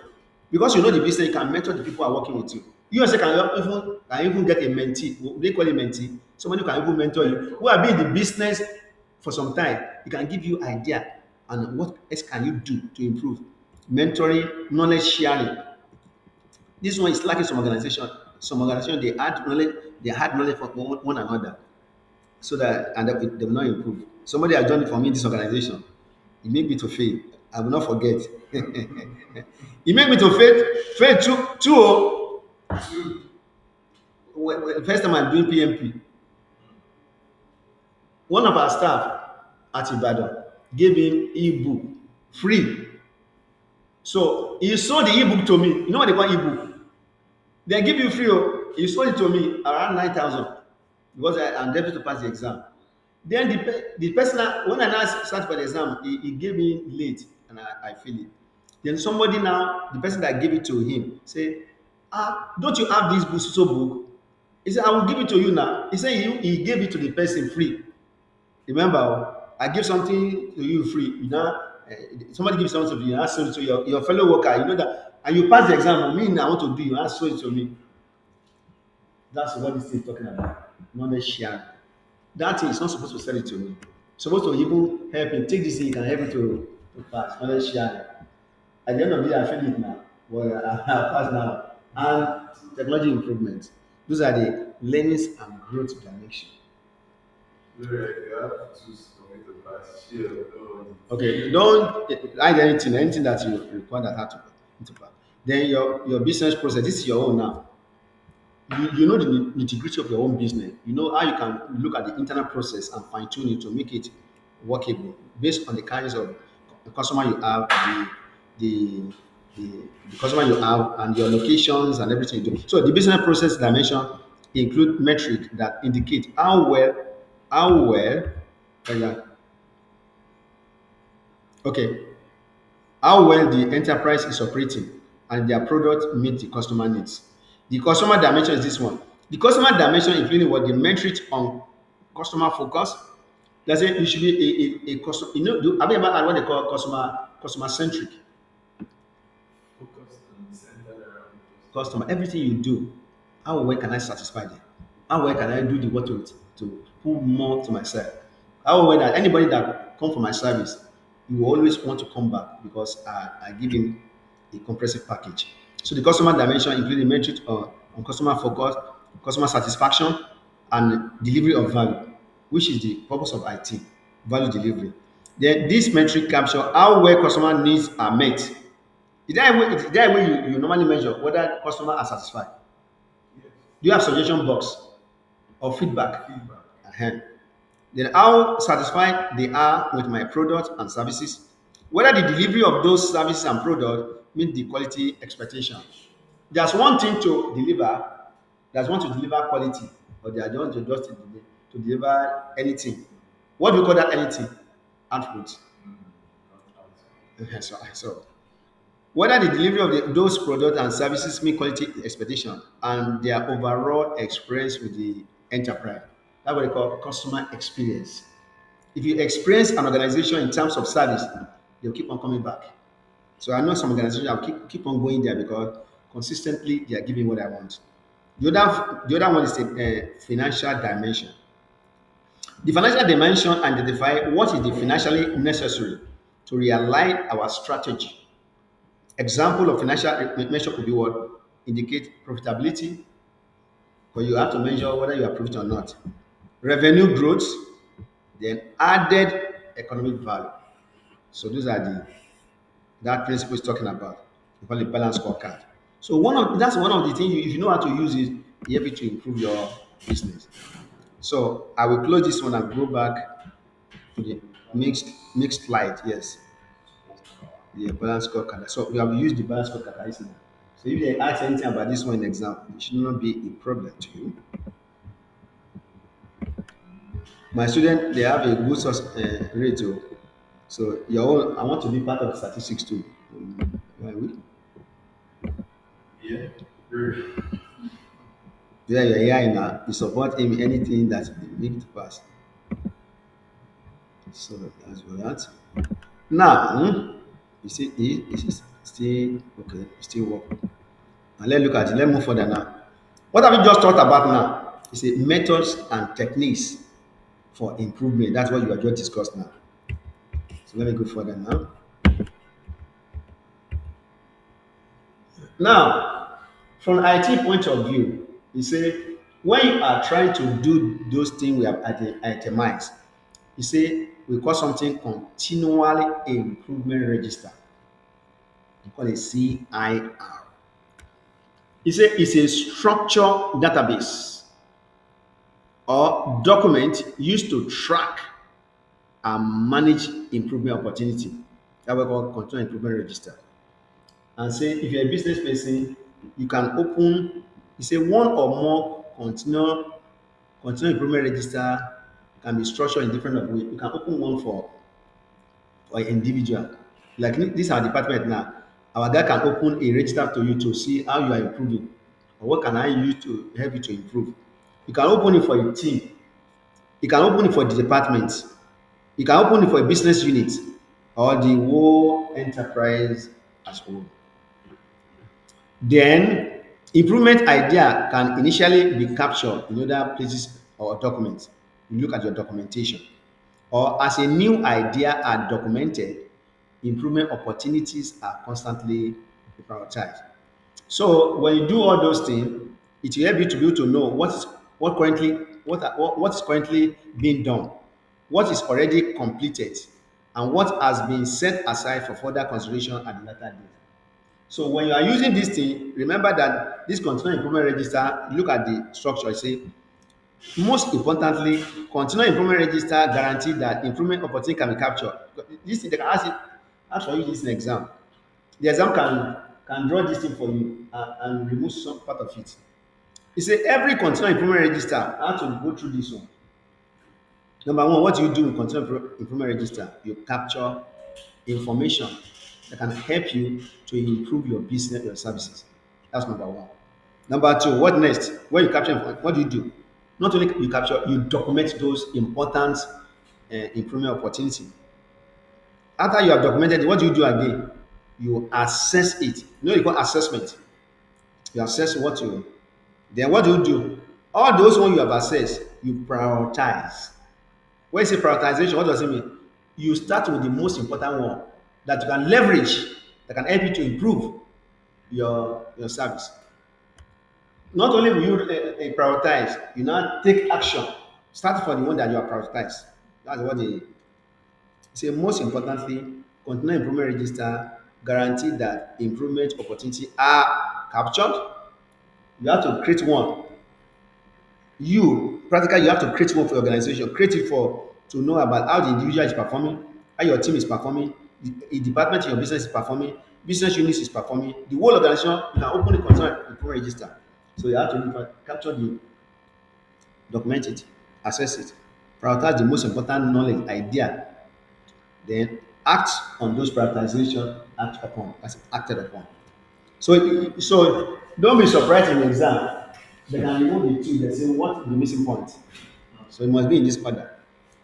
because you know the business, you can mentor the people who are working with you. You also can even get a mentee. They call it mentee. Somebody who can even mentor you. Who have been in the business for some time. He can give you idea and what else can you do to improve. Mentoring, knowledge sharing. This one is lacking some organization. Some organization they add knowledge for one another so that and they will not improve. Somebody has done it for me in this organization. It made me to fail. I will not forget. It made me to fail two. First time I'm doing PMP, one of our staff at Ibadan gave him ebook free. So he sold the ebook to me. You know what they call ebook? They give you free. Oh, he sold it to me around 9,000 because I'm desperate to pass the exam. Then the person when I now start for the exam, he gave me late and I feel it. Then somebody now, the person that gave it to him, say, don't you have this book, so book? He said, I will give it to you now. He said he gave it to the person free. Remember, I give something to you free. You know, somebody gives something to you, ask it to your fellow worker. You know that, and you pass the exam. Me, I want to do. You ask it to me. That's what this thing is talking about. Knowledge sharing. That thing is not supposed to sell it to me. It's supposed to even help him. Take this thing, you can help me to pass. Knowledge sharing. At the end of the day, I feel it now. Well, I pass now. And technology improvement. Those are the learnings and growth dimension. Gloria, if you have to choose for me to pass, share all Okay, don't hide anything that you require that have to pass. Then your business process, this is your own now. You know the nitty-gritty of your own business. You know how you can look at the internal process and fine-tune it to make it workable based on the kinds of customer you have, the, the, the customer you have, and your locations and everything you do. So the business process dimension include metric that indicate how well, yeah, okay, how well the enterprise is operating and their product meet the customer needs. The customer dimension is this one. The customer dimension including what the metrics on customer focus. Let's say you should be a customer. You know, have you ever had what they call customer centric? focused and centered around the customer. Customer, everything you do, how well can I satisfy them? How well can I do the what to pull more to myself? How well that anybody that come for my service, you will always want to come back because I give him a comprehensive package. So the customer dimension including metrics on customer focus, customer satisfaction, and delivery of value, which is the purpose of IT, value delivery. Then this metric capture how well customer needs are met. Is there a way you normally measure whether customer are satisfied? Yes. Do you have suggestion box or feedback? Feedback. uh Then how satisfied they are with my product and services? Whether the delivery of those services and products meet the quality expectation. There's one thing to deliver, there's one to deliver quality, or they are the one to just to deliver anything. What do you call that anything? Output. Mm, not out. So. whether the delivery of those products and services meet quality expectation and their overall experience with the enterprise. That's what they call customer experience. If you experience an organization in terms of service, they'll keep on coming back. So I know some organizations that will keep on going there because consistently they are giving what I want. The other one is the financial dimension. The financial dimension identify what is the financially necessary to realign our strategy. Example of financial measure could be what indicate profitability, because you have to measure whether you are profit or not. Revenue growth, then added economic value. So those are the that principle is talking about. We call it balance scorecard. So that's one of the things if you know how to use it, you help you to improve your business. So I will close this one and go back to the mixed slide. Yes, the balance scorecard. So we have used the balance scorecard right now. So if they ask anything about this one in exam, it should not be a problem to you. My student, they have a good source rate. Oh. So your own, I want to be part of the statistics too. Why we? Yeah. Very. Yeah, you're here now. You support him in anything that make to pass. So that's for that. Now, you see, it is still okay. Still work. Now let's look at it. Let's move further now. What have you just talked about now? You see methods and techniques for improvement. That's what you have just discussed now. So let me go further now. Now, from IT point of view, you say when you are trying to do those things we have itemized, you say we call something continually improvement register. We call it CIR. You say it's a structured database or document used to track and manage improvement opportunity. That we call continual improvement register. And say if you're a business person, you can open, you say one or more continual improvement register can be structured in different ways. You can open one for an individual. Like this our department now. Our guy can open a register to you to see how you are improving or what can I use to help you to improve. You can open it for a team. You can open it for the department. You can open it for a business unit or the whole enterprise as a whole. Then improvement idea can initially be captured in other places or documents. You look at your documentation. Or as a new idea are documented, improvement opportunities are constantly prioritized. So when you do all those things, it will help you to be able to know what is currently being done, what is already completed, and what has been set aside for further consideration at the later date. So when you are using this thing, remember that this continuous improvement register, look at the structure, say, most importantly, continuous improvement register guarantee that improvement opportunity can be captured. This thing, they can ask for you this in exam. The exam can draw this thing for you and remove some part of it. You say every continuous improvement register, I have to go through this one. Number one, what do you do with continuous improvement register? You capture information that can help you to improve your business, your services. That's number one. Number two, what next? When you capture information, what do you do? Not only you capture, you document those important improvement opportunity. After you have documented it, what do you do again? You assess it. You know you call assessment. You assess what you then what do you do? All those ones you have assessed, you prioritize. When you say prioritization, what does it mean? You start with the most important one that you can leverage, that can help you to improve your service. Not only will you prioritize, you now take action. Start for the one that you are prioritized. That's what they say. Most importantly, continuous improvement register guarantee that improvement opportunity are captured. You have to create one. You practically you have to create one for your organization. Create it for to know about how the individual is performing, how your team is performing, the department in your business is performing, business unit is performing, the whole organization. You can open a concern improvement register. So you have to capture the document it, assess it, prioritize the most important knowledge idea, then act on those prioritization, act upon, as acted upon. So don't be surprised in the exam. They can remove the two. They say what the missing point. So it must be in this order.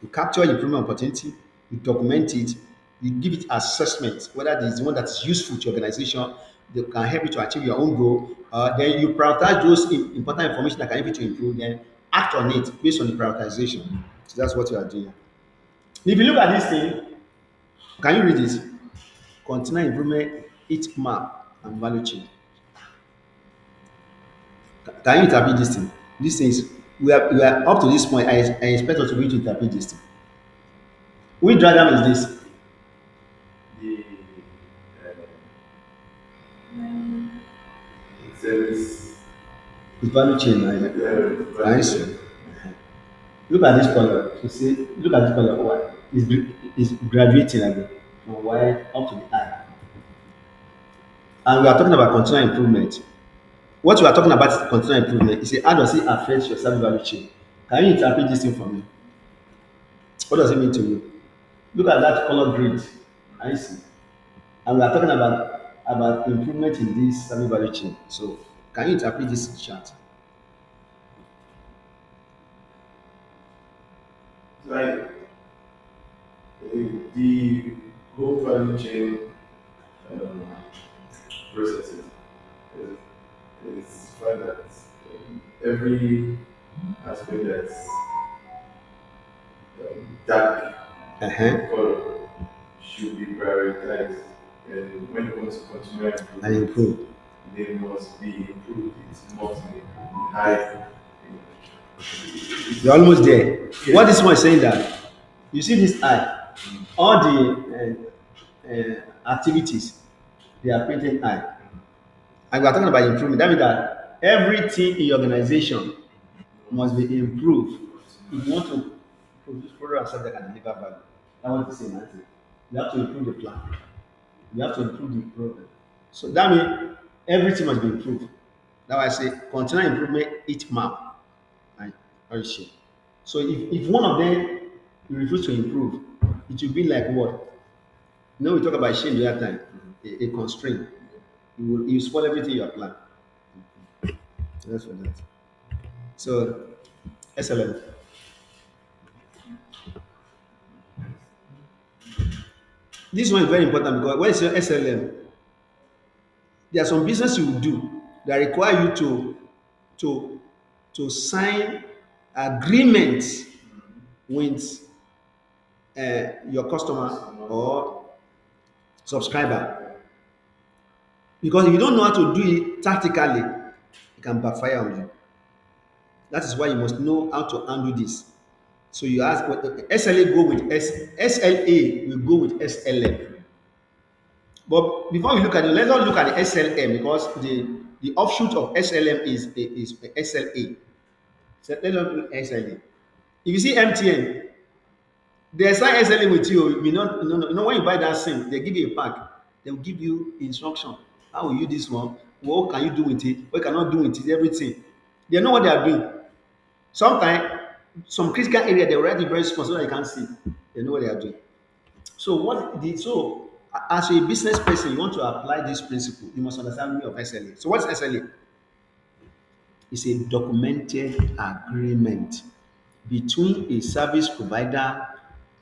You capture improvement opportunity, you document it, you give it assessment, whether it is one that is useful to your organization, that can help you to achieve your own goal. Then you prioritize those important information that can help you to improve, then act on it based on the prioritization. So that's what you are doing. If you look at this thing, can you read this? Continuous improvement, each map and value chain. Can you interpret this thing? This thing is, we are up to this point. I expect us to be able to interpret this thing. Which diagram is this? The service, It's value chain. Can you see? Look at this color. You see, look at this color. Why? It's graduating again from Y up to the I. And we are talking about continual improvement. What we are talking about is continual improvement. You say, how does it affect your service value chain? Can you interpret this thing for me? What does it mean to you? Look at that color grid. I see. And we are talking about improvement in this service value chain. So can you interpret this chart? like the whole value chain um, processes is, is find that every aspect that's dark Uh-huh. color should be prioritized. And when it comes to continual And improvement, improve. they must be improved. It must be high. You're almost there. What Yes. this one is saying that you see this eye, all the activities they are painting eye, and we are talking about improvement. That means that everything in your organization must be improved if you want to produce product and service that can deliver value. That's what it's saying. Nancy. You have to improve the plan. You have to improve the program. So that means everything must be improved. That's why I say continual improvement each map and share. So if one of them you refuse to improve, it will be like what? You know, we talk about shame the other time, a constraint. You spoil everything you have planned. That's for that. So SLM. This one is very important because when it's your SLM, there are some business you will do that require you to to sign agreements with your customer or subscriber. Because if you don't know how to do it tactically, it can backfire on you. That is why you must know how to handle this. So you ask what SLA go with SLA will go with SLM. But before we look at it, let's not look at the SLM because the offshoot of SLM is SLA. So let's not look at SLA. If you see MTN, they sign SLA with you. When you buy that SIM, they give you a pack. They will give you instruction. How will you do this one? What can you do with it? What you cannot do with it? Everything. They know what they are doing. Sometimes, some critical area they already very small so that you can see. They know what they are doing. As a business person, you want to apply this principle, you must understand the meaning of SLA. So what's SLA? It's a documented agreement between a service provider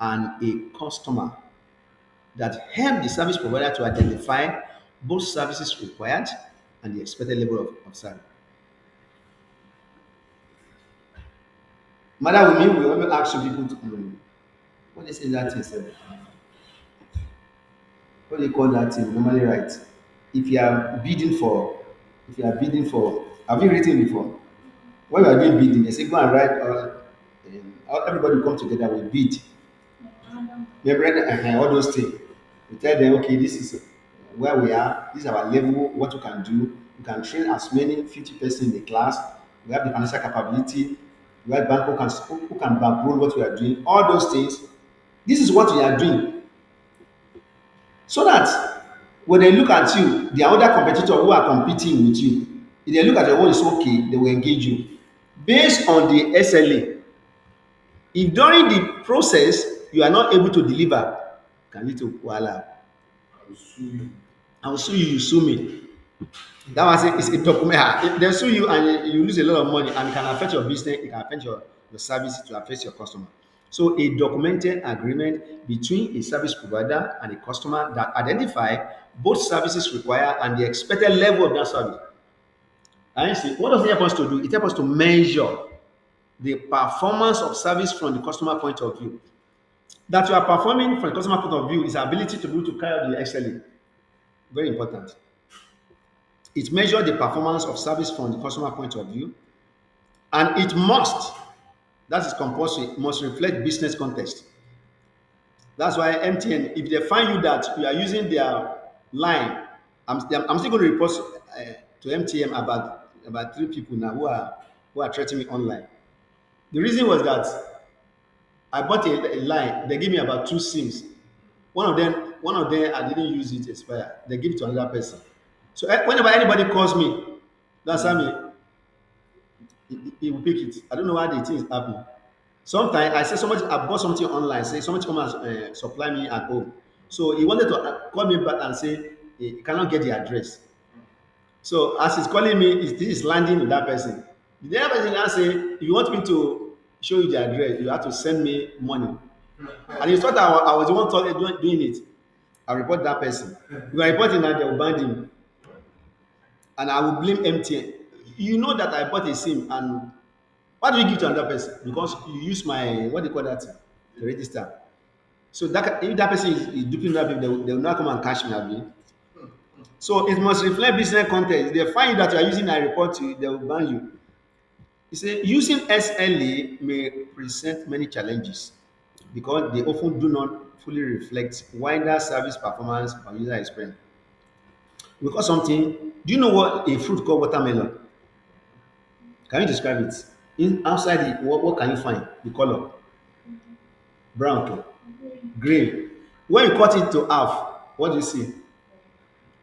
and a customer that help the service provider to identify both services required and the expected level of service. Madam, with me, we always ask you people to what they say that is what do you call that thing? Normally right. If you are bidding for if you are bidding for have you written before? When you are doing bidding, they say go and write everybody will come together with bid. Remember all those things. We tell them, okay, this is where we are, this is our level, what you can do. You can train as many 50 persons in the class. We have the financial capability. We have bank who can bankroll what we are doing. All those things. This is what we are doing. So that when they look at you, the other competitor who are competing with you, if they look at your own is okay, they will engage you. Based on the SLA, if during the process you are not able to deliver, can lead to wahala. I will sue you. I will sue you, you sue me. That was it. It's a document. If they sue you and you lose a lot of money and it can affect your business, it can affect your service, to affect your customer. So a documented agreement between a service provider and a customer that identify both services required and the expected level of that service. And you see, what does it help us to do? It helps us to measure the performance of service from the customer point of view. That you are performing from the customer point of view is ability to be able to carry out the XLA. Very important. It measures the performance of service from the customer point of view, and it must, that is compulsory, must reflect business context. That's why MTN, if they find you that you are using their line, I'm still going to report to MTN about three people now who are threatening me online. The reason was that I bought a line. They give me about two SIMs. One of them I didn't use it expire. They give it to another person. So whenever anybody calls me, that's how me he will pick it. I don't know why the thing is happening. Sometimes I say somebody I bought something online, say somebody come and supply me at home. So he wanted to call me back and say he cannot get the address. So as he's calling me, this is landing with that person. The other person now say, if you want me to show you the address, you have to send me money. And he thought I was the one doing it. I report that person. If I report him now, they will ban him. And I will blame MTN. You know that I bought a SIM and why do you give to another person? Because you use my, what do you call that? The register. So that if that person is duping that people, they will not come and catch me. Abi. So it must reflect business context. If they find that you are using a report to you, they will ban you. You say using SLA may present many challenges because they often do not fully reflect wider service performance or user experience. Because something, do you know what a fruit called watermelon? Can you describe it? Outside it, what can you find? The color brown, okay? Green. When you cut it to half, what do you see?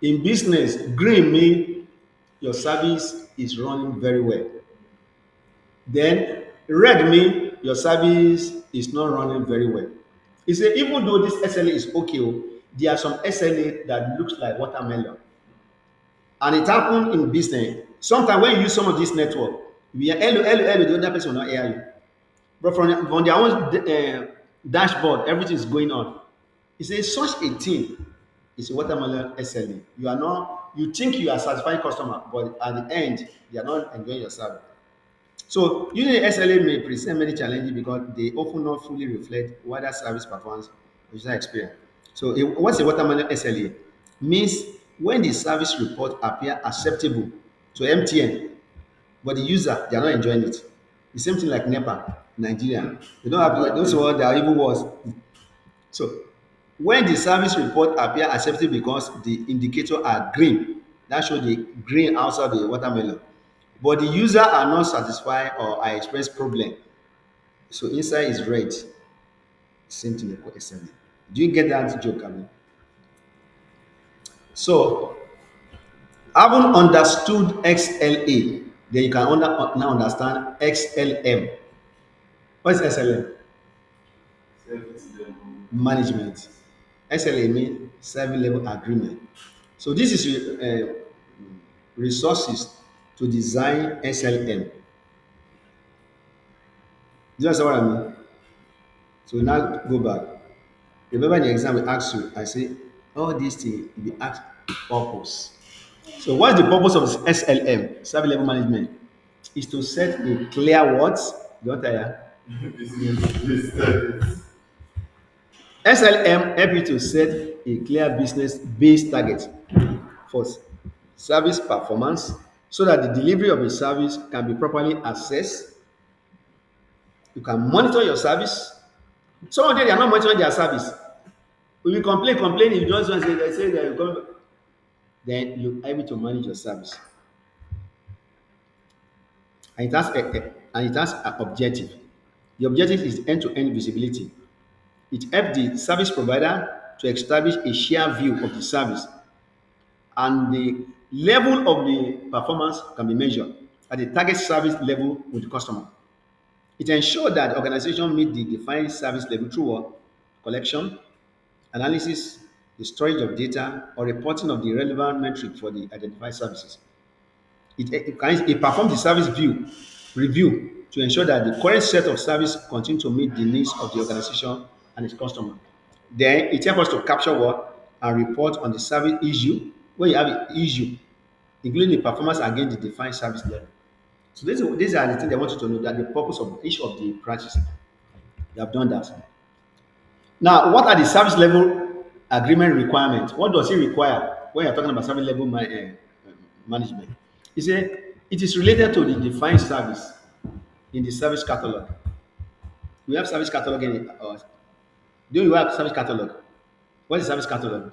In business, green mean your service is running very well. Then red mean your service is not running very well. He say even though this SLA is okay, oh, there are some SLA that looks like watermelon. And it happen in business. Sometimes when you use some of this network, we are hello, hello, hello, the other person will not hear you. But from their own dashboard, everything is going on. He says such a thing is a watermelon SLA. You are not, you think you are satisfying customer, but at the end, they are not enjoying your service. So using SLA may present many challenges because they often not fully reflect wider service performance or user experience. So what's a watermelon SLA? Means when the service report appear acceptable to MTN, but the user they are not enjoying it. The same thing like NEPA, Nigeria. They don't have those ones that are even worse. So when the service report appear acceptable because the indicator are green, that show the green outside the watermelon. But the user are not satisfied or are express problem. So inside is red. Same thing for SME. Do you get that joke, I mean? So having understood XLA, then you can now understand XLM. What is XLM? Service level Management. SLA means service level agreement. So this is resources to design SLM. Do you understand what I mean? So now go back. Remember in the exam we asked you, I say, all these things you be asked purpose. So what's the purpose of this SLM, service level management? Is to set a clear what? Don't tire. business targets. SLM help you to set a clear business based target for service performance so that the delivery of a service can be properly assessed. You can monitor your service. Some of them they are not monitoring their service. When you complain, you just want to say they will come, then you are able to manage your service. And it has an objective. The objective is end-to-end visibility. It helps the service provider to establish a shared view of the service, and the level of the performance can be measured at the target service level with the customer. It ensures that the organization meet the defined service level through what? Collection, analysis, the storage of data, or reporting of the relevant metric for the identified services. It performs the service view review to ensure that the current set of service continue to meet the needs of the organization and its customer. Then it helps us to capture what and report on the service issue when you have an issue, including the performance against the defined service level. So these are the things I want you to know that the purpose of each of the branches. They have done that. Now, what are the service level agreement requirements? What does it require when you're talking about service level management? He said it is related to the defined service in the service catalog. We have service catalog in it. Do you have service catalog? What is service catalog?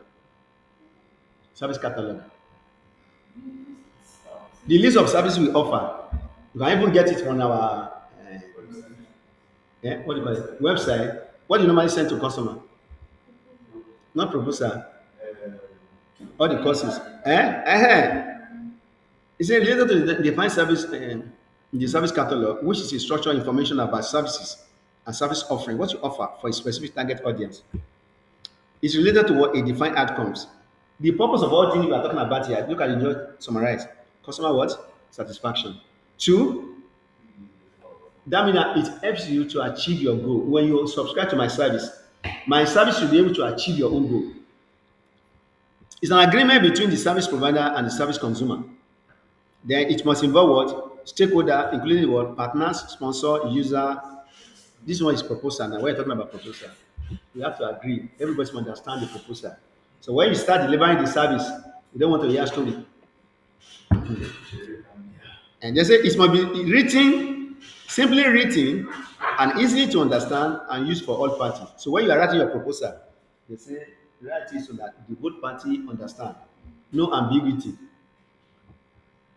Service catalog. The list of services we offer. You can even get it on our what do you call it? Website. What do you normally send to customer? Not proposal. All the courses. It's related to the defined service the service catalog, which is a structured information about services and service offering, what you offer for a specific target audience. It's related to what a defined outcomes. The purpose of all things we are talking about here, look at it, just summarize. Customer what? Satisfaction. Two, that means that it helps you to achieve your goal. When you subscribe to my service should be able to achieve your own goal. It's an agreement between the service provider and the service consumer. Then it must involve what? Stakeholder, including what? Partners, sponsor, user. This one is proposal. Now, we're talking about proposal. We have to agree. Everybody must understand the proposal. So when you start delivering the service, you don't want to hear story. And they say it must be written, simply written, and easy to understand and used for all parties. So when you are writing your proposal, they say write it so that the both party understand. No ambiguity.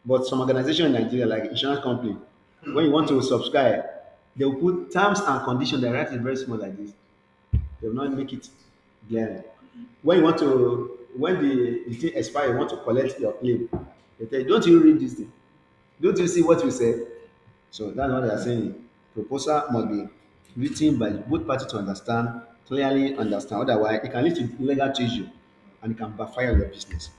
But some organization in Nigeria, like insurance company, when you want to subscribe, they will put terms and conditions. They write it very small like this. They will not make it glaring. When you want to, when the thing expire, you want to collect your claim. They tell you, don't you read this thing? Don't you see what we say? So that's what they are saying. Proposal must be written by both parties to understand, clearly understand. Otherwise, it can lead to legal issue and it can backfire your business.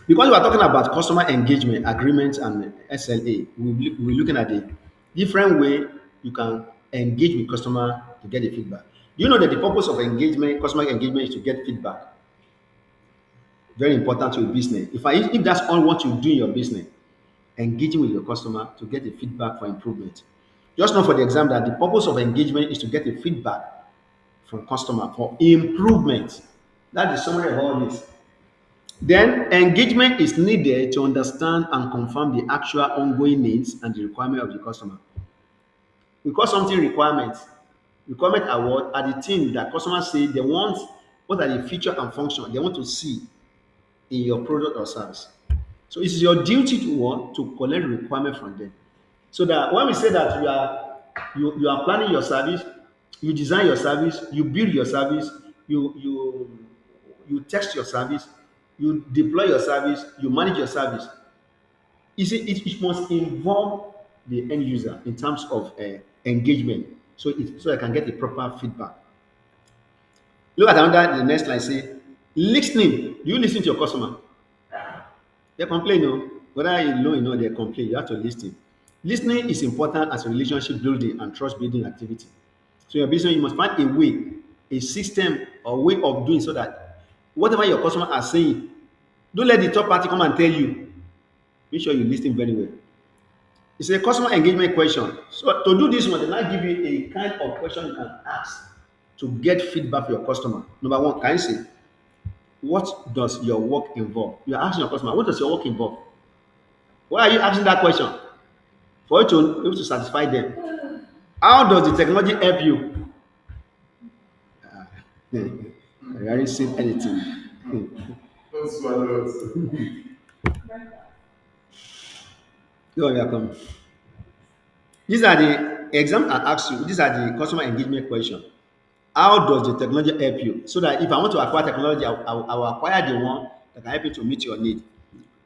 Because we are talking about customer engagement agreement and SLA, we're looking at the different way you can engage with customer to get the feedback. Do you know that the purpose of engagement, customer engagement, is to get feedback? Very important to your business. If that's all what you do in your business, engaging with your customer to get the feedback for improvement. Just know for the exam that the purpose of engagement is to get the feedback from customer for improvement. That's the summary of all this. Then engagement is needed to understand and confirm the actual ongoing needs and the requirement of the customer. We call something requirement. Requirement are what are the things that customers say they want, what are the feature and function they want to see in your product or service. So it is your duty to want to collect requirement from them. So that when we say that you are planning your service, you design your service, you build your service, you test your service, you deploy your service, you manage your service. You see, it must involve the end user in terms of engagement, so I can get the proper feedback. Look at another the next line say, listening. Do you listen to your customer? They complain, no. Whether you know, they complain. You have to listen. Listening is important as a relationship building and trust building activity. So your business, you must find a way, a system or way of doing so that whatever your customer are saying, don't let the third party come and tell you. Make sure you listen very well. It's a customer engagement question. So to do this one, they now give you a kind of question you can ask to get feedback from your customer. Number one, can you say, what does your work involve? You are asking your customer, what does your work involve? Why are you asking that question? For you to be able to satisfy them. How does the technology help you? I haven't seen anything. Don't swallow us. You are welcome. These are the exam I ask you. These are the customer engagement question. How does the technology help you? So that if I want to acquire technology, I will acquire the one that can help you to meet your need.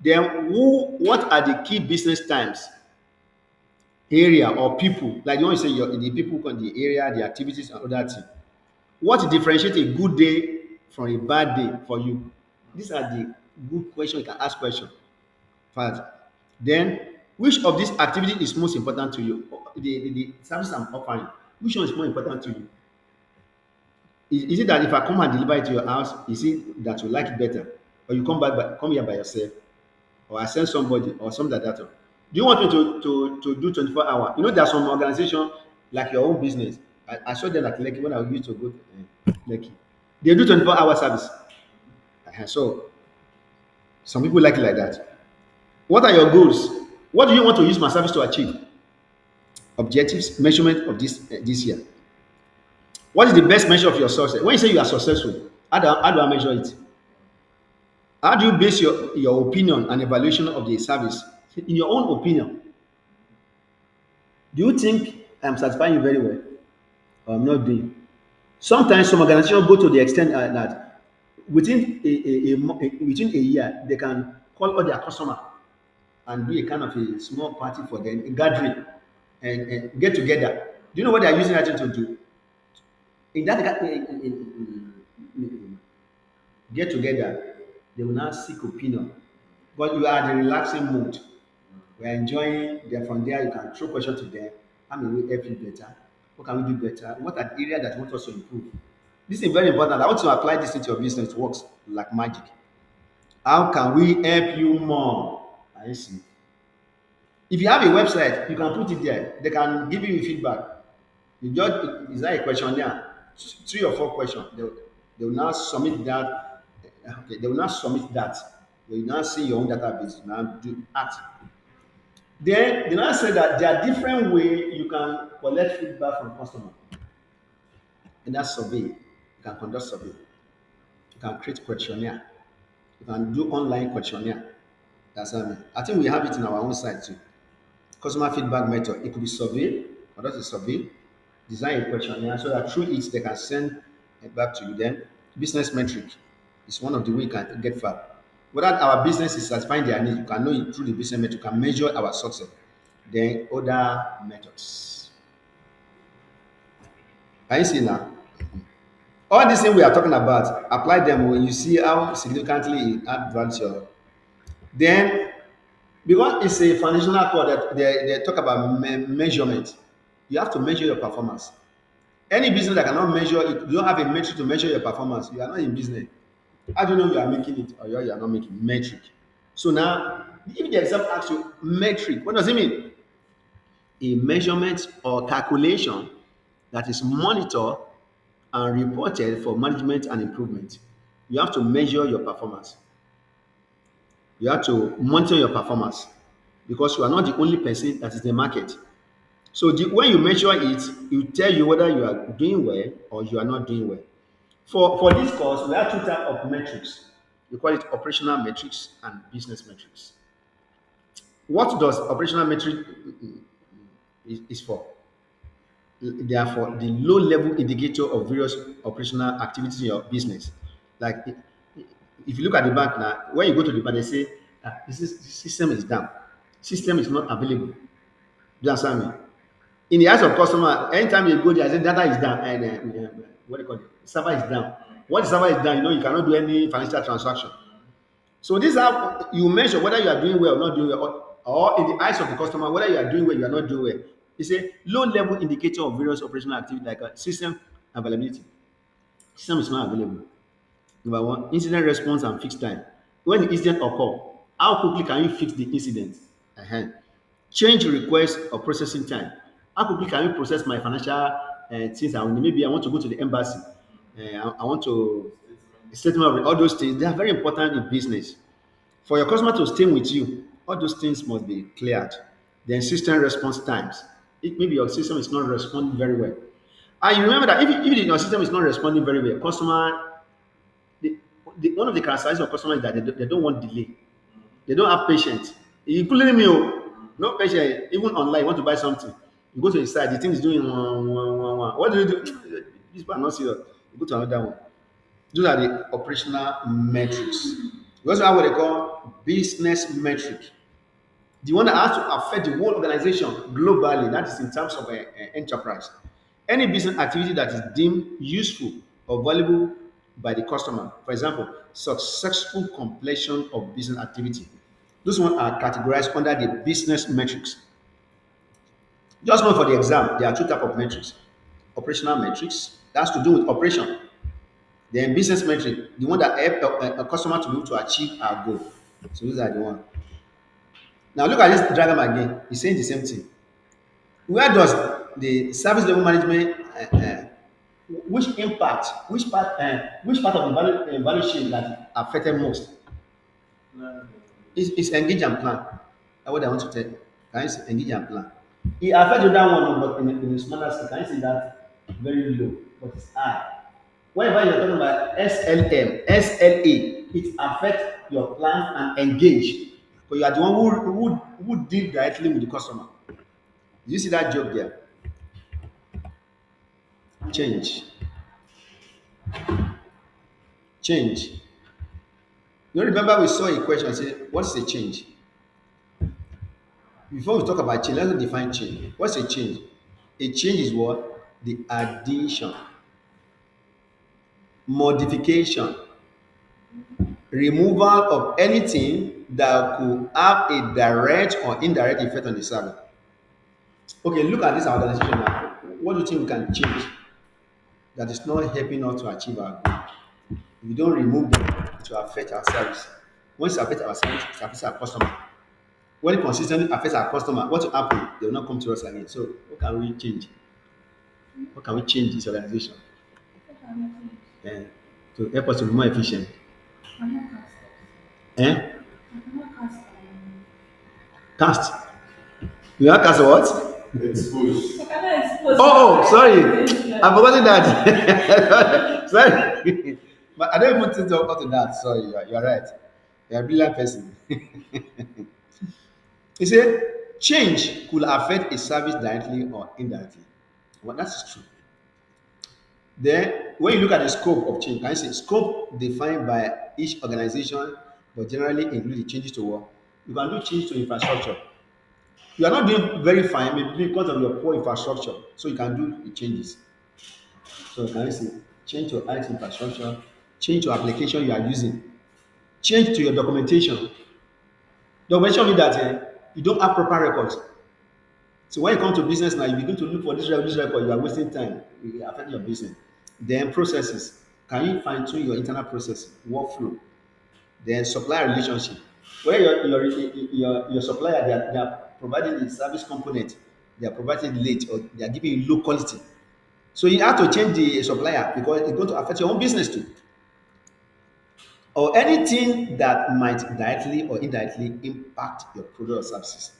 Then, what are the key business times, area, or people? Like you want to say, the people, the area, the activities, and other things. What differentiates a good day from a bad day for you? These are the good questions you can ask question. First, then which of these activity is most important to you? The service I'm offering, which one is more important to you? Is it that if I come and deliver it to your house, is it that you like it better, or you come here by yourself, or I send somebody or something like that? Do you want me to do 24 hour? You know, there are some organization like your own business. I saw them at Lekki when I used to go to Lekki. They do 24-hour service. So some people like it like that. What are your goals? What do you want to use my service to achieve? Objectives, measurement of this year. What is the best measure of your success? When you say you are successful, how do I measure it? How do you base your opinion and evaluation of the service? In your own opinion, do you think I'm satisfying you very well or I'm not doing? Sometimes some organizations go to the extent that within a year they can call all their customer and do a kind of a small party for them, a gathering, and get together. Do you know what they are using that thing to do? In that get together, they will now seek opinion. But you are in the relaxing mood. We are enjoying. Then from there, you can throw questions to them. How may we help you better? What can we do better? What are the areas that you want us to improve? This is very important. I want to apply this into your business. It works like magic. How can we help you more? I see. If you have a website, you can put it there. They can give you feedback. You just is that a questionnaire? 3 or 4 questions. They will now submit that. Okay, they will now submit that. They will now see your own database. Now do act. Then they now say that there are different ways you can collect feedback from customers. In that survey, you can conduct survey. You can create questionnaire. You can do online questionnaire. That's what I mean. I think we have it in our own site too. Customer feedback method. It could be survey, conduct a survey, design a questionnaire so that through it they can send it back to you. Then business metric is one of the way you can get far. Whether our business is satisfying their needs, you can know it through the business metric, you can measure our success. Then other methods. Can you see now? All these things we are talking about, apply them when you see how significantly it advances your. Then, because it's a foundational core that they talk about measurement, you have to measure your performance. Any business that cannot measure it, you don't have a metric to measure your performance, you are not in business. How do you know you are making it or you are not making metric? So now, if the exam asks you metric, what does it mean? A measurement or calculation that is monitored and reported for management and improvement. You have to measure your performance. You have to monitor your performance because you are not the only person that is in the market. So when you measure it, it tell you whether you are doing well or you are not doing well. For this course, we have 2 types of metrics. We call it operational metrics and business metrics. What does operational metric is for? They are for the low level indicator of various operational activities in your business. Like if you look at the bank now, when you go to the bank, they say this system is down, system is not available. Do you understand me? In the eyes of customer, anytime you go there, I say data is down and what do you call it? Server is down. What the server is down, you know you cannot do any financial transaction. So this is how you measure whether you are doing well or not doing well, or in the eyes of the customer, whether you are doing well, you are not doing well. It's a low level indicator of various operational activity like system availability. System is not available. Number one, incident response and fix time. When the incident occur, how quickly can you fix the incident? Uh-huh. Change request or processing time. How quickly can you process my financial things? Maybe I want to go to the embassy. I want to statement of all those things. They are very important in business. For your customer to stay with you, all those things must be cleared. Then system response times. Maybe your system is not responding very well. And you remember that if your system is not responding very well, customer, the, one of the characteristics of customer is that they don't want delay. They don't have patience. Including me, oh, no patience. Even online, you want to buy something. You go to the site, the thing is doing one, one, one, one. What do you do? This people are not serious. You go to another one. Those are the operational metrics. We also have what they call business metric. The one that has to affect the whole organization globally, that is in terms of enterprise. Any business activity that is deemed useful or valuable by the customer. For example, successful completion of business activity. Those ones are categorized under the business metrics. Just know for the exam, there are two types of metrics. Operational metrics, that's to do with operation. Then business metric, the one that help a customer to be able to achieve our goal. So those are the one. Now look at this diagram again. It's saying the same thing. Where does the service level management, which part of the value chain that affected most? Plan. Is engage and plan. That's what I want to tell you. Can you see engage and plan? It affects the other one, but in a smaller scale. Can you see that very low, but it's high. Whenever you're talking about SLM, SLA, it affects your plan and engage. Because you are the one who deal directly with the customer. Do you see that job there? Change. Change. You remember we saw a question say, what's a change? Before we talk about change, let's define change. What's a change? A change is what? The addition, modification, removal of anything that could have a direct or indirect effect on the service. Okay, look at this organization now. What do you think we can change that is not helping us to achieve our goal? If we don't remove them, it will affect our service. Once it affects our service, it affects our customer. When it consistently affects our customer, what will happen? They will not come to us again. So, what can we change? What can we change this organization eh, to help us to be more efficient? Eh? Cast. You have cast what? Expose. Oh, sorry. I've forgotten that. Sorry. But I don't even think about that. Sorry, you're right. You're a brilliant person. You say change could affect a service directly or indirectly. Well, that's true. Then, when you look at the scope of change, can you say scope defined by each organization, but generally include the changes to what? You can do change to infrastructure. You are not doing very fine maybe because of your poor infrastructure, so you can do the changes. So can you see change to IT infrastructure, change to application you are using, change to your documentation. Documentation means that you don't have proper records. So when you come to business now, you begin to look for this record, you are wasting time. You are affecting your business. Then processes. Can you fine tune your internal process, workflow? Then supplier relationship. Where your supplier they are providing the service component, they are providing late or they are giving you low quality. So you have to change the supplier because it's going to affect your own business too. Or anything that might directly or indirectly impact your product or services.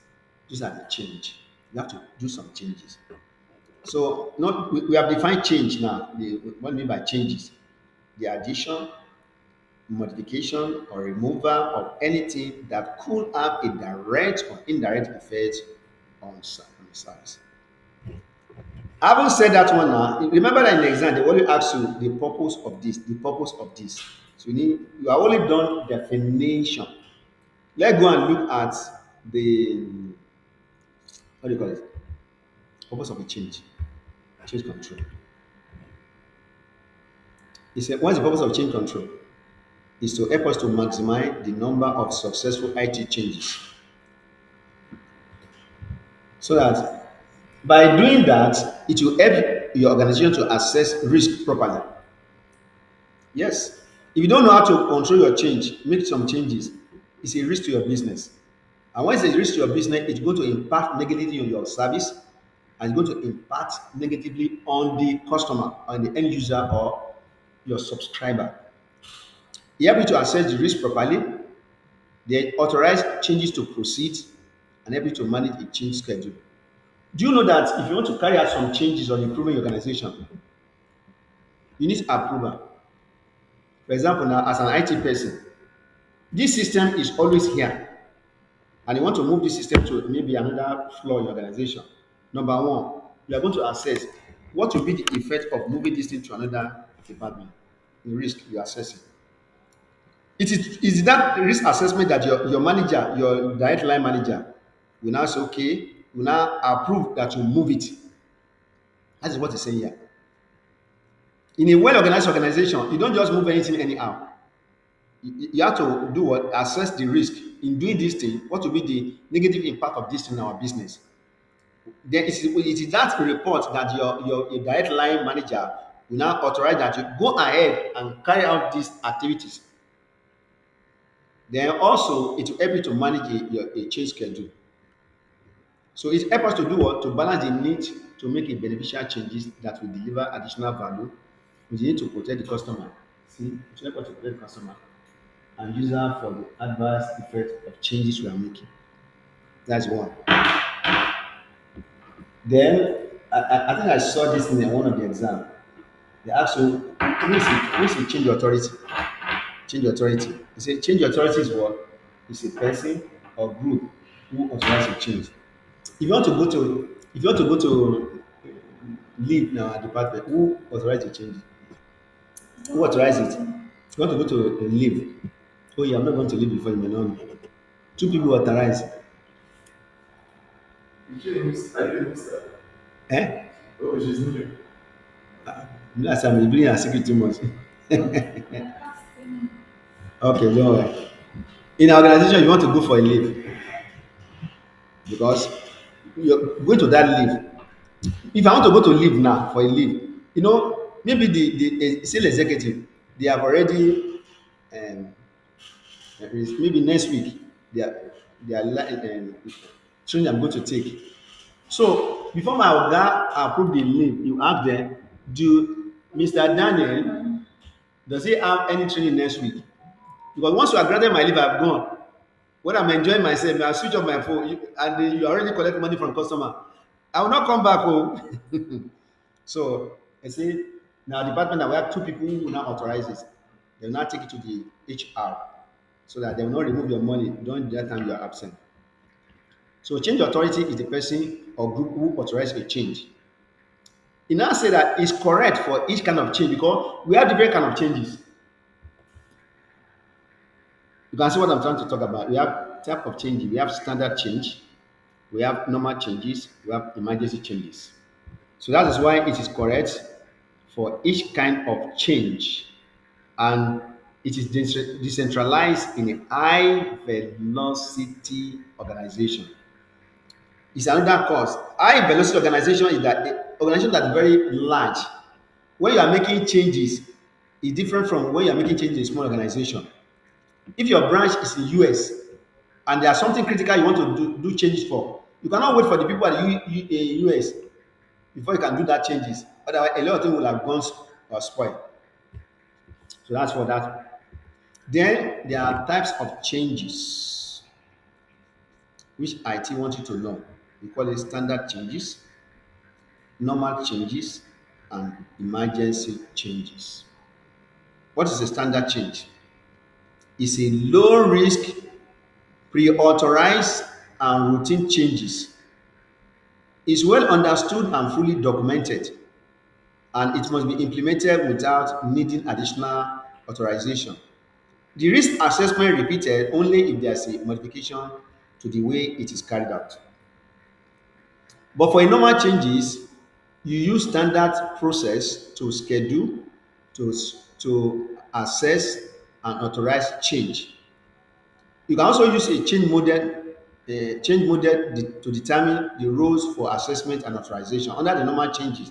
These are the change. You have to do some changes. So not we have defined change now. What I mean by changes? The addition, modification, or removal of anything that could have a direct or indirect effect on the service. Having said that one now, remember that in the exam they only ask you the purpose of this, the purpose of this. So you are only done definition. Let's go and look at the what do you call it? Purpose of a change control. He said, what's the purpose of change control? Is to help us to maximize the number of successful IT changes. So that by doing that, it will help your organization to assess risk properly. Yes. If you don't know how to control your change, make some changes, it's a risk to your business. And when it's a risk to your business, it's going to impact negatively on your service and it's going to impact negatively on the customer, on the end user or your subscriber. It helps you to assess the risk properly, then authorize changes to proceed, and help you to manage a change schedule. Do you know that if you want to carry out some changes on improving your organization, you need approval? For example, now as an IT person, this system is always here, and you want to move this system to maybe another floor in your organization. Number one, you are going to assess what will be the effect of moving this thing to another department. The risk you are assessing. It is that risk assessment that your manager, your direct line manager, will now say, okay, will now approve that you move it. That is what he's saying here. In a well-organized organization, you don't just move anything anyhow. You have to do what? Assess the risk in doing this thing. What will be the negative impact of this in our business? Then it is that report that your direct line manager will now authorize that you go ahead and carry out these activities. Then also it will help you to manage a change schedule. So it helps us to do what? To balance the need to make a beneficial changes that will deliver additional value with the need to protect the customer. See, it will help us to protect the customer and user for the adverse effect of changes we are making. That's one. Then I think I saw this in one of the exam. They ask you, who is a change authority? Change authority. They say change authority is what? Is a person or group who authorize a change. If you want to go to leave in our department, who authorize the change? Who authorize it? If you want to go to leave, oh yeah, I'm not going to leave before you may not know. Two people authorize. You James, I didn't miss that. Eh? Oh, she's new. Last time you bring a secret too much. Okay, don't worry. In our organization, you want to go for a leave because you're going to that leave. If I want to go to leave now for a leave, maybe the sales executive, they have already um, maybe next week they are training I'm going to take. So before my oga approve the leave, you ask them, do Mr. Daniel, does he have any training next week? Because once you are granted my leave, I've gone. When I'm enjoying myself, I switch off my phone and then you already collect money from customer. I will not come back home. So I say now department that we have two people who will now authorize it. They will now take it to the HR so that they will not remove your money during that time you are absent. So change authority is the person or group who authorize a change. He now say that it's correct for each kind of change because we have different kind of changes. You can see what I'm trying to talk about. We have type of changes. We have standard change, we have normal changes, we have emergency changes. So that is why it is correct for each kind of change, and it is decentralized in a high velocity organization. It's another cause. High velocity organization is that organization that is very large. When you are making changes, is different from when you are making changes in a small organization. If your branch is in US and there are something critical you want to do changes for, you cannot wait for the people at the US before you can do that changes. Otherwise, a lot of things will have gone or spoiled. So that's for that. Then there are types of changes which IT wants you to know. We call it standard changes, normal changes, and emergency changes. What is a standard change? It's a low risk, pre-authorized, and routine changes. It's well understood and fully documented, and it must be implemented without needing additional authorization. The risk assessment repeated only if there's a modification to the way it is carried out. But for normal changes, you use standard process to schedule, to assess and authorize change. You can also use a change model to determine the roles for assessment and authorization under the normal changes.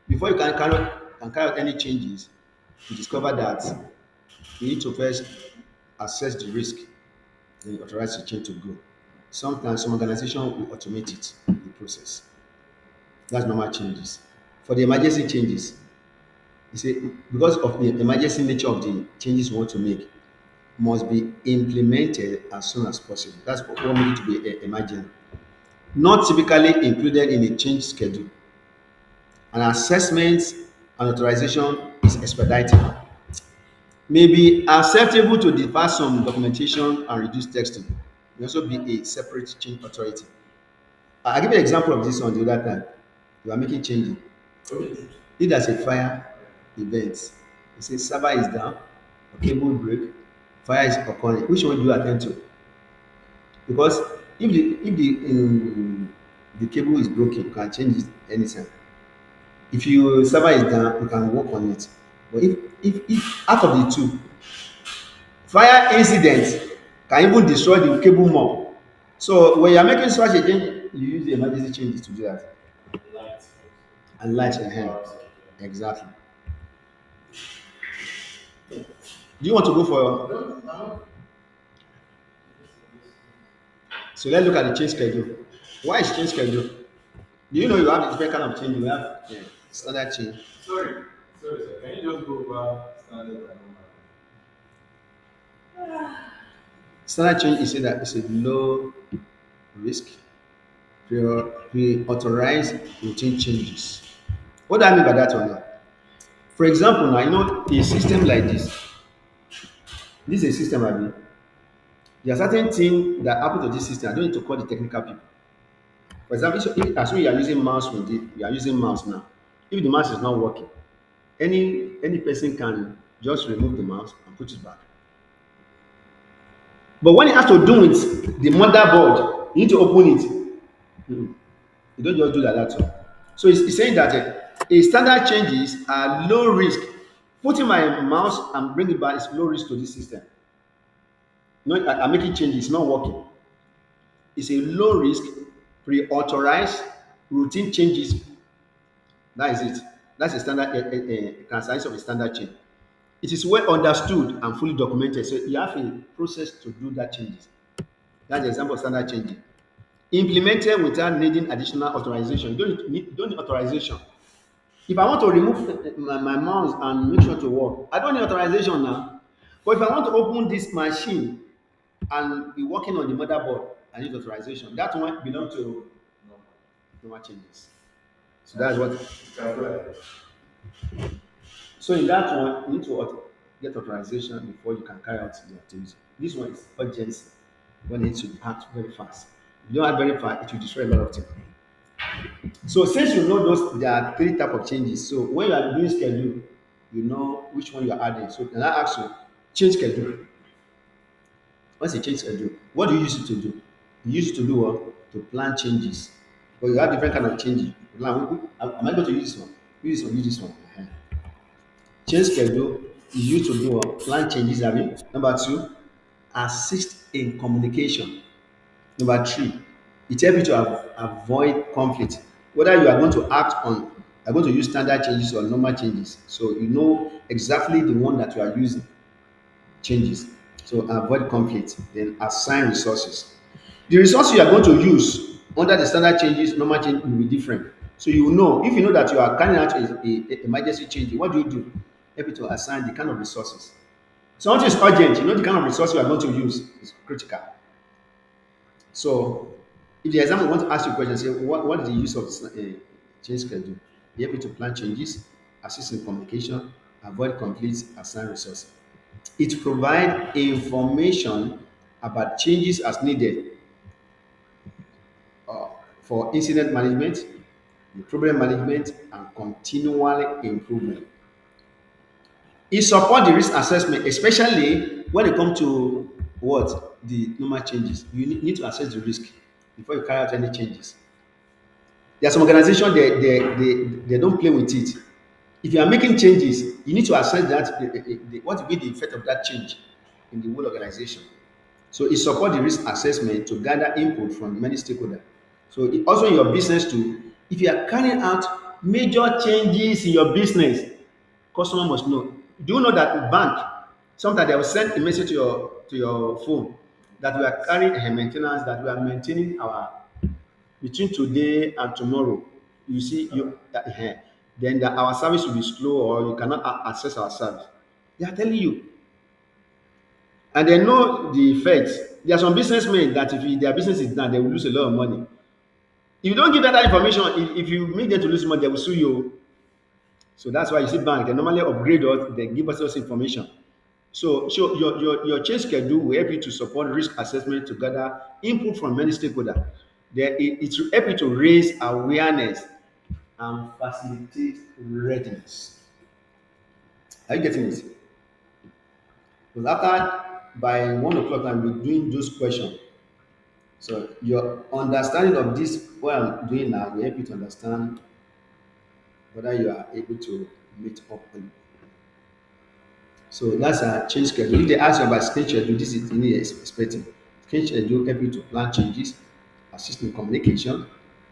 Before you can carry out any changes, you discover that you need to first assess the risk, then you authorize the change to go. Sometimes some organization will automate it, the process. That's normal changes. For the emergency changes, you say because of the emergency nature of the changes we want to make, must be implemented as soon as possible. That's what we need to be emergent. Not typically included in a change schedule. An assessment and authorization is expedited. May be acceptable to defer some documentation and reduce texting. May also be a separate change authority. I'll give you an example of this one the other time. You are making changes. Okay. If there's a fire event, you say server is down, or cable break, fire is occurring. Which one do you attend to? Because if the cable is broken, you can change it anytime. If your server is down, you can work on it. But if out of the two, fire incident can even destroy the cable more. So when you are making such a change, you use the emergency changes to do that. Light. And light your hand. Power supply. Exactly. Do you want to go for? No, no. So let's look at the change schedule. Why is change schedule? Do you know you have different kind of change? You have standard change. Sorry. Sorry, sir. Can you just go over standard and normal? Standard change is that it's a low risk, pre-authorized routine changes. What do I mean by that one now? For example, now you know a system like this. This is a system I mean. There are certain things that happen to this system. I don't need to call the technical people. For example, as when you are using mouse with it, you are using mouse now. If the mouse is not working, any person can just remove the mouse and put it back. But when it has to do with the motherboard, you need to open it. Mm. You don't just do that. That's all. So it's saying that a standard changes are low risk. Putting my mouse and bring it back is low risk to this system. No, I'm making changes, it's not working. It's a low risk, pre-authorized routine changes. That is it. That's a standard characteristic of a standard change. It is well understood and fully documented. So you have a process to do that changes. That's the example of standard changing. Implemented without needing additional authorization. You don't need authorization. If I want to remove my mouse and make sure to work, I don't need authorization now. But if I want to open this machine and be working on the motherboard, I need authorization. That one belong to normal changes. So that's what. Can go ahead. So in that one, you need to get authorization before you can carry out the activity. This one is urgency. One needs to act very fast. If you don't act very fast, it will destroy a lot of things. So since you know those, there are three type of changes. So when you are doing schedule, you know which one you are adding. So can I ask you, change schedule? Once you change schedule, what do you use it to do? You use it to do what? To plan changes. But you have different kind of changes. Plan, am I going to use this one? Use this one, use this one. Change schedule is used to do plan changes. Abi. Number two, assist in communication. Number three, it helps you to avoid conflict. Whether you are going to act on, are going to use standard changes or normal changes. So you know exactly the one that you are using changes. So avoid conflict. Then assign resources. The resources you are going to use under the standard changes, normal change will be different. So you will know if you know that you are carrying out a emergency change, what do you do? Help you to assign the kind of resources. Something is urgent, you know the kind of resource you are going to use is critical. So if the examiner want to ask you a question, say what is the use of change schedule? They help you to plan changes, assist in communication, avoid conflicts, assign resources. It provides information about changes as needed uh, for incident management, problem management, and continual improvement. It support the risk assessment, especially when it comes to what the normal changes. You need to assess the risk before you carry out any changes. There are some organization they don't play with it. If you are making changes, you need to assess that what will be the effect of that change in the whole organization. So it support the risk assessment to gather input from many stakeholders. So also in your business too, if you are carrying out major changes in your business, customer must know. Do you know that bank sometimes they will send a message to your phone that we are carrying a maintenance, that we are maintaining our between today and tomorrow. You see you then our service will be slow or you cannot access our service. They are telling you, and they know the effects. There are some businessmen that if their business is down, they will lose a lot of money. If you don't give them that information, if you make them to lose money, they will sue you. So that's why you see bank, they normally upgrade us, they give us those information. So your change schedule will help you to support risk assessment to gather input from many stakeholders. Then it will help you to raise awareness and facilitate readiness. Are you getting it? Because after by 1 o'clock, I'll be doing those questions. So your understanding of this, what I'm doing now, will help you to understand whether you are able to meet up. So that's a change schedule. If they ask you about change schedule, this is the thing you're expecting. Change schedule help you to plan changes, assist in communication,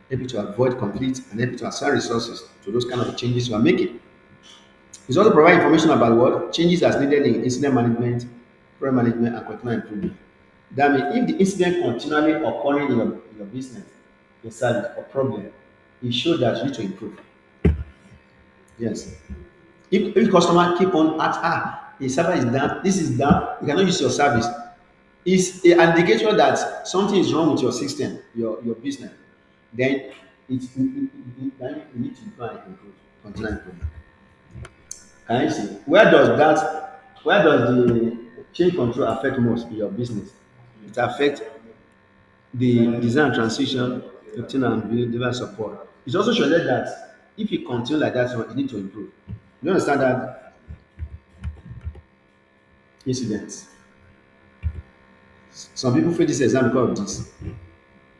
help you to avoid conflict, and help you to assign resources to those kind of changes you are making. It also provide information about what changes as needed in incident management, problem management, and continuous improvement. That means if the incident continually occurring in your business, your service or problem, it shows that you need to improve. Yes. If customer keep on ask, the server is down, this is down, you cannot use your service. It's an indicator that something is wrong with your system, your business. Then then you need to try and improve, continue improvement. Can you see? Where does the change control affect most in your business? It affects the design and transition, obtain and build device support. It also shows that if you continue like that, so you need to improve. You understand that incidents? Some people fail this exam because of this.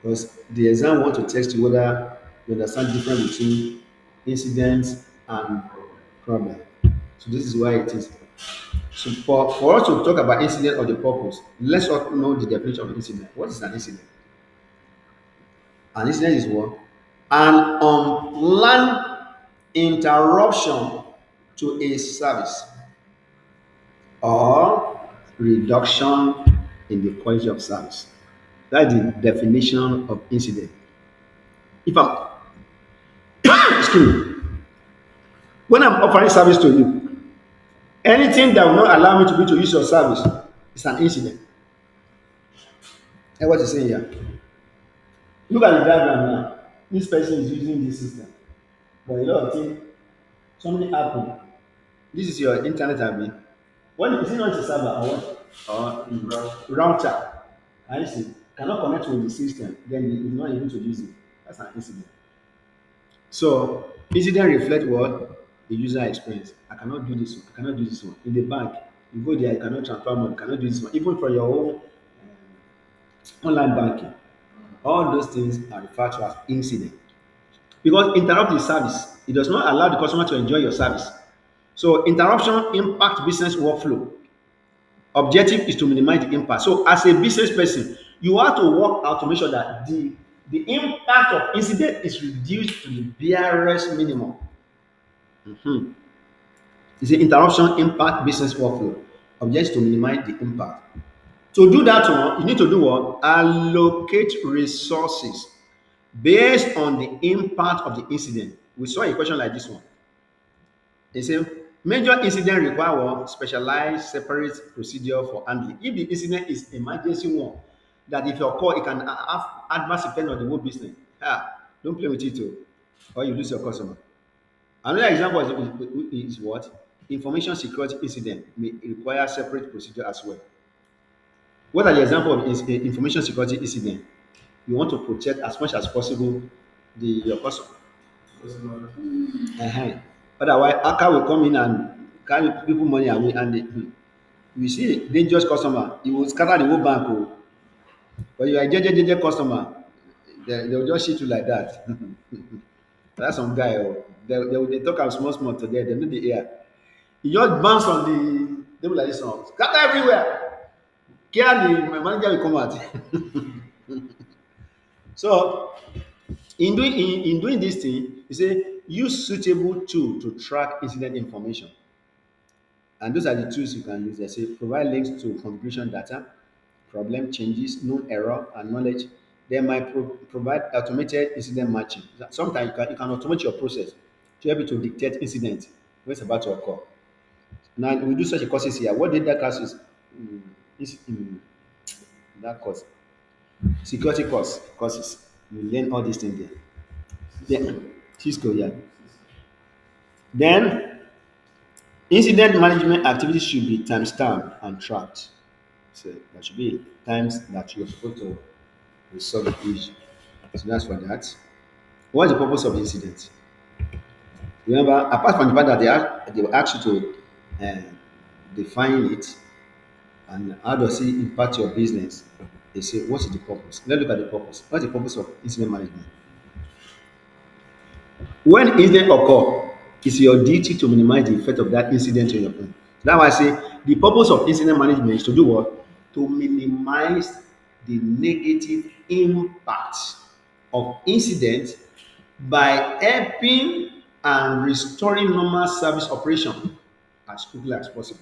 Because the exam want to test you whether you understand the difference between incidents and problem. So this is why it is. So for us to talk about incident or the purpose, let's all know the definition of incident. What is an incident? An incident is what? An unplanned interruption to a service or reduction in the quality of service. That's the definition of incident. If I'm excuse me, when I'm offering service to you, anything that will not allow me to be to use your service is an incident. And what you saying here? Look at the diagram now. This person is using this system, but a lot of things, something happened. This is your internet admin. When is it not a server or what? Or router? I see. Cannot connect with the system, then it is not able to use it. That's an incident. So incident reflect what the user experience. I cannot do this one. I cannot do this one. In the bank, you go there, you cannot transfer money. You cannot do this one. Even for your own online banking, all those things are referred to as incident. Because interrupt the service, it does not allow the customer to enjoy your service. So interruption impact business workflow. Objective is to minimize the impact. So as a business person, you have to work out to make sure that the impact of incident is reduced to the barest minimum. Mhm. It's an interruption impact business workflow. Objective to minimize the impact. To do that one, you need to do what? Allocate resources based on the impact of the incident. We saw a question like this one. They say major incident require what? Specialized separate procedure for handling. If the incident is emergency one, that if you occur, it can have adverse effect on the whole business. Don't play with it too, or you lose your customer. Another example is what? Information security incident may require separate procedure as well. What are the examples of information security incident? You want to protect as much as possible your customer. Customer. Uh-huh. Otherwise, hacker will come in and carry people money away, and you see dangerous customer, he will scatter the whole bank. Oh. But you are a JJ customer, they will just shoot you like that. That's some guy. Oh. They talk am small small today, they know the air. He just bounce on the table like this one, scatter everywhere. Care the my manager will come out. So in doing this thing, you say use suitable tool to track incident information. And those are the tools you can use. They say provide links to configuration data, problem changes, known error, and knowledge. They might provide automated incident matching. Sometimes you can automate your process to help you to detect incident when it's about to occur. Now we do such a courses here. What data classes? Is that course? Security courses. You learn all these things there. Cisco. Then Cisco, yeah. Then incident management activities should be timestamped and tracked. So there should be times that you're supposed to resolve the issue. So that's for that. What's the purpose of the incident? Remember, apart from the fact that they will ask you to uh, define it and how does it impact your business, they say, what is the purpose? Let's look at the purpose. What's the purpose of incident management? When incident occur, it's your duty to minimize the effect of that incident on your own. That's why I say the purpose of incident management is to do what? To minimize the negative impact of incidents by helping and restoring normal service operation as quickly as possible.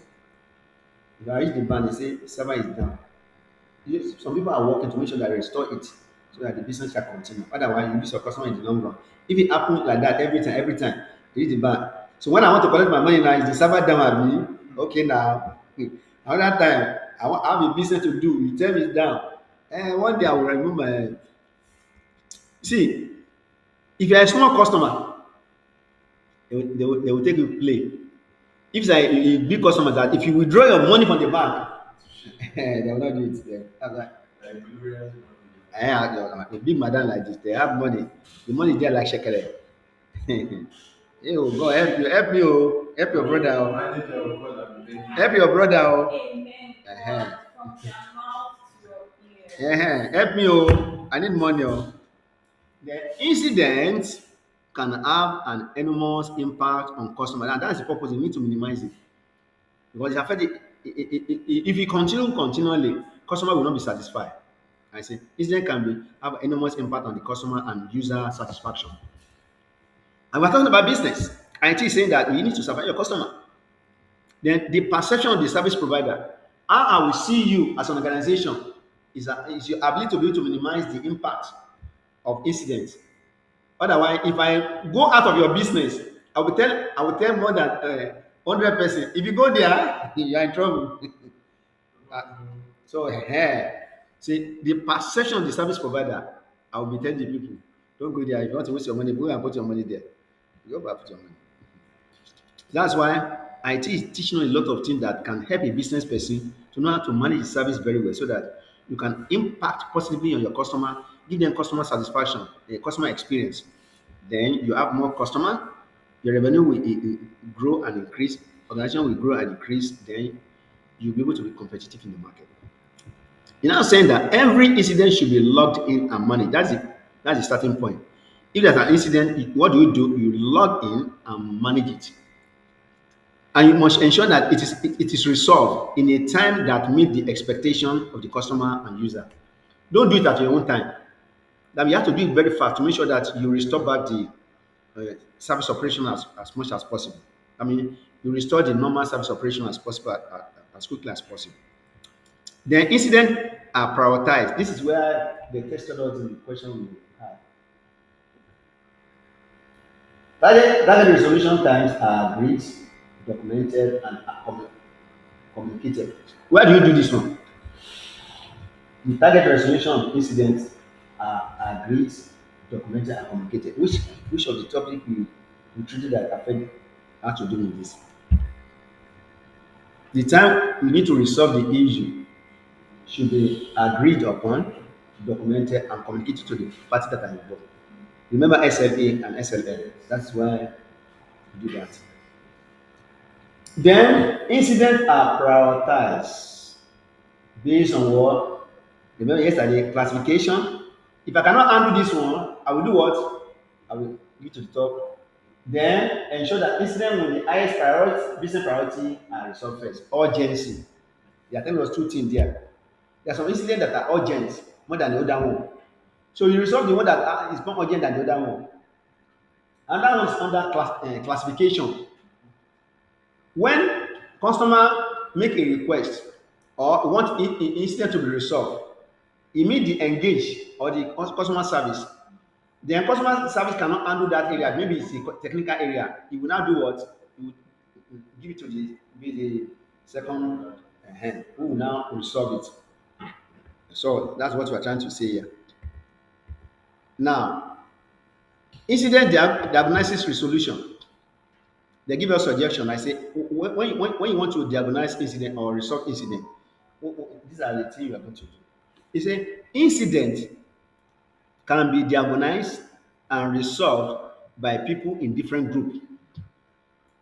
If I reach the bank, they say server is down. Yes, some people are working to make sure that they restore it so that the business can continue. Otherwise, you lose your customer in the long run. If it happens like that every time, they hit the bank. So when I want to collect my money now, is the server down at me? Okay, now. Another time, I have a business to do. You tell me it's down. And one day I will remove my. See, if you're a small customer, they will take you play. If it's a big customer that if you withdraw your money from the bank, they will not do it. That's why. Like glorious money. A big madam like this, they have money. The money there like shekere. Hey, oh, God help me, oh, help your brother, Your oh, manager will call and beg help you. your brother, oh. Uh-huh. Help me, oh, I need money, oh. The incident can have an enormous impact on customer, and that's the purpose. You need to minimize it because it affect if you continue continually, customer will not be satisfied. I say incident can have enormous impact on the customer and user satisfaction. And we're talking about business. IT is saying that you need to survive your customer. Then the perception of the service provider, how I will see you as an organization is your ability to be able to minimize the impact of incidents. Otherwise, if I go out of your business, I will tell more than 100 person. If you go there, you are in trouble. Uh, so see the perception of the service provider, I will be telling the people, don't go there. If you want to waste your money, go and put your money there. You go back put your money. That's why IT is teaching you a lot of things that can help a business person to know how to manage the service very well so that you can impact positively on your customer, give them customer satisfaction, a customer experience. Then you have more customer, your revenue will grow and increase, organization will grow and increase, then you'll be able to be competitive in the market. You're now saying that every incident should be logged in and managed. That's the starting point. If there's an incident, what do? You log in and manage it. And you must ensure that it is resolved in a time that meet the expectation of the customer and user. Don't do it at your own time. That you have to do it very fast to make sure that you restore back the service operation as much as possible. I mean, you restore the normal service operation as possible as quickly as possible. Then incidents are prioritized. This is where they tested us in the question we had. Target resolution times are agreed, documented, and are communicated. Where do you do this one? The target resolution of incidents are agreed, documented, and communicated. Which of the topic we treated that affect has to do with this? The time we need to resolve the issue should be agreed upon, documented, and communicated to the parties that are involved. Remember SLA and SLL. That's why we do that. Then incidents are prioritized based on what? Remember yesterday, classification. If I cannot handle this one, I will do what? I will give to the top. Then ensure that incident with the highest priority, business priority are resolved first. Urgency. They are telling us two things there. There are some incidents that are urgent more than the other one. So you resolve the one that is more urgent than the other one. And that one is under classification. When customer make a request or want incident to be resolved, immediately engage or the customer service. Then customer service cannot handle that area. Maybe it's a technical area. He will now do what? He will give it to the second hand who will now resolve it. So that's what we are trying to say here. Now, incident diagnosis resolution. They give us suggestion. I say when you want to diagnose incident or resolve incident, these are the things you are going to do. He say incident can be diagnosed and resolved by people in different groups.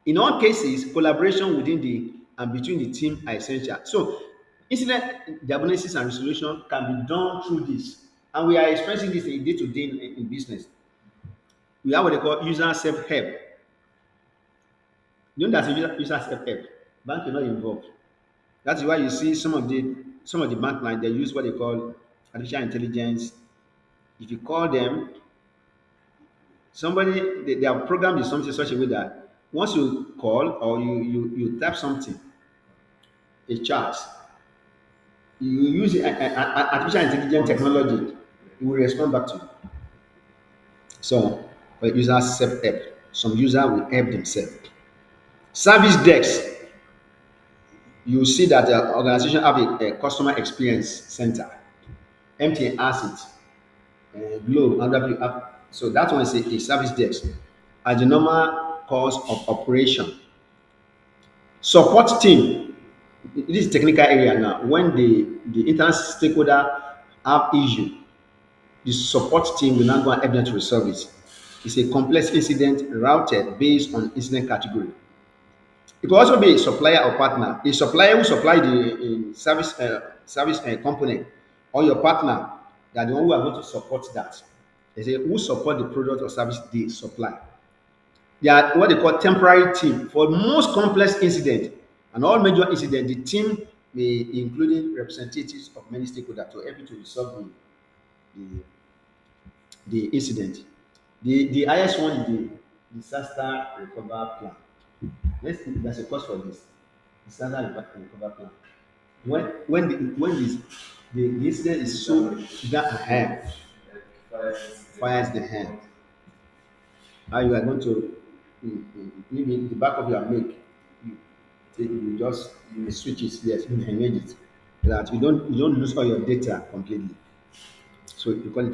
In all cases, collaboration within the and between the team are essential. So incident diagnosis and resolution can be done through this. And we are experiencing this in day to day in business. We have what they call user self-help. You know that's a user self-help. Bank is not involved. That is why you see some of the bank line they use what they call artificial intelligence. If you call them, somebody they are programmed in something such a way that once you call or you type something, a chat, you use artificial intelligence technology, it will respond back to you. So, but users self-help. Some user will help themselves. Service desk, you see that the organization have a customer experience center. MTN has it, Globe, and other people have. So that one is a service desk. As the normal course of operation. Support team, this is technical area now. When the internet stakeholder have issue, the support team will now go and help them to resolve it. It's a complex incident routed based on incident category. It could also be a supplier or partner. A supplier who supply the service component, or your partner that the one who are going to support that. They say who support the product or service they supply. They are what they call temporary team for most complex incident and all major incident. The team may including representatives of many stakeholders to help you to resolve the, the incident. The highest one is the disaster recovery plan. There's a cost for this disaster recovery plan. When the incident is so that ahead, fires the hand, how you are going to maybe the back of your make, you you just you switch it, yes, you engage it, so that you don't lose all your data completely. So you call it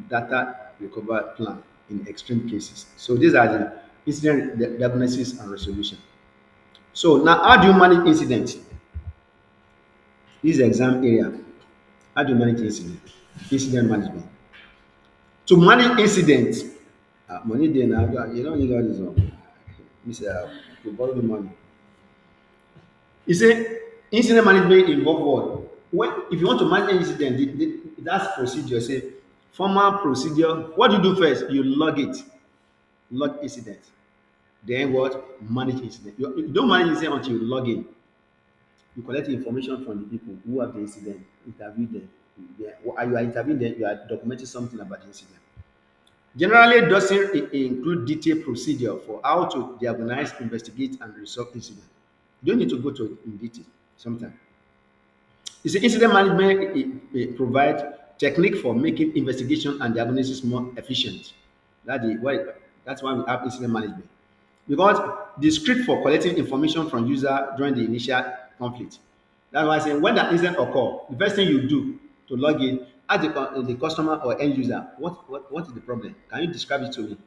data recovery plan in extreme cases. So these are the incident diagnosis and resolution. So now how do you manage incident? This is exam area. How do you manage incident? Incident management. To manage incident, money dey na, you don't need all this one. This to borrow me money. You say incident management involve what? When if you want to manage incident, that's procedure. Say formal procedure. What do you do first? You log it, log incident. Then what? Manage incident. You don't manage incident until you log in. You collect information from the people who have the incident, interview them. While you are interviewing them, you are documenting something about the incident. Generally, it doesn't include detailed procedure for how to diagnose, investigate, and resolve incident. You don't need to go to in detail sometimes. You see, incident management provides technique for making investigation and diagnosis more efficient. That's why we have incident management. Because the script for collecting information from user during the initial conflict. That's why I say when that incident occur, the first thing you do to log in, ask the customer or end user, what is the problem? Can you describe it to me?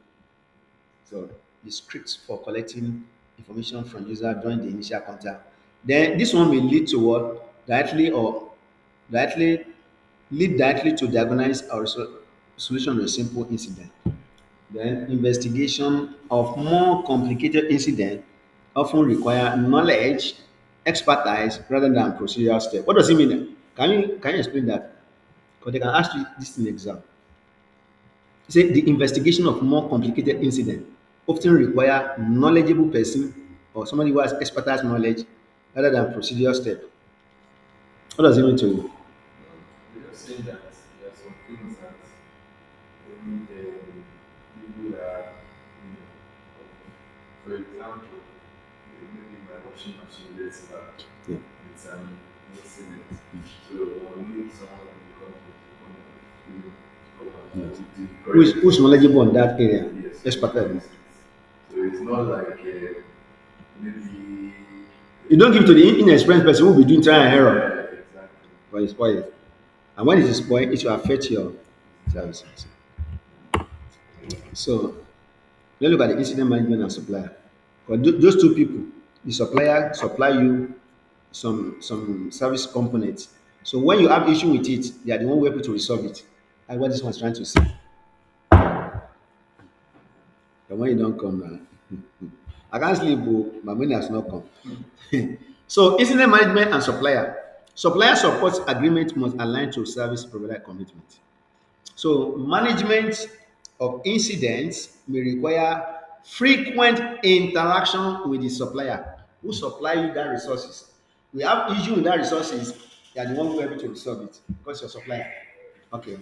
So the scripts for collecting information from user during the initial contact. Then this one will lead to what? Directly lead directly to diagnose or solution of a simple incident. Then investigation of more complicated incident often require knowledge, expertise rather than procedural step. What does it mean? Can you explain that? Because they can ask you this in exam. Say the investigation of more complicated incident often require knowledgeable person or somebody who has expertise knowledge rather than procedural step. What does it mean to you? We are saying that there are some things that only people are, for example, maybe my washing machine gets back. Yeah. It's an incident. So I need someone in the company to come and Yes. to Who's, correct it. who's knowledgeable in that area? Yes, to Expertise. fix it. So it's not like maybe. You don't give to the inexperienced person who will be doing trial and error, Yeah, exactly. but it's spoiled. And when it is spoiled, it will affect your services. So let's look at the incident management and supplier. Because those two people, the supplier supply you some service components. So when you have issue with it, they are the one who able to resolve it. That's what this one's trying to say. But when you don't come now, I can't sleep, oh, my money has not come. So incident management and supplier. Supplier support agreement must align to service provider commitment. So management of incidents may require frequent interaction with the supplier. who supply you that resources. We have issue with that resources, you are the one who are able to resolve it because your supplier. Okay.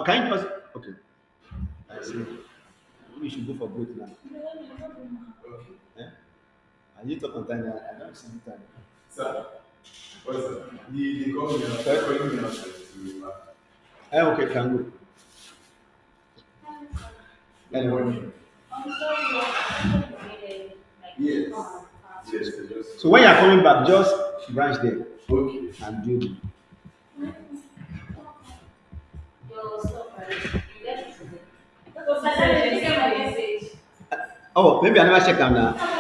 Can you just okay? I see. Maybe we should go for both now. Okay. Eh? And you talk on time, I don't see the time. Sir, what's that? They call me out. They're Eh? calling me out to back. Okay, can go. Good Anyway. morning. Yes. Yes, I just. So when you are coming back, just branch there Okay. and do it. Oh, maybe I never check them now.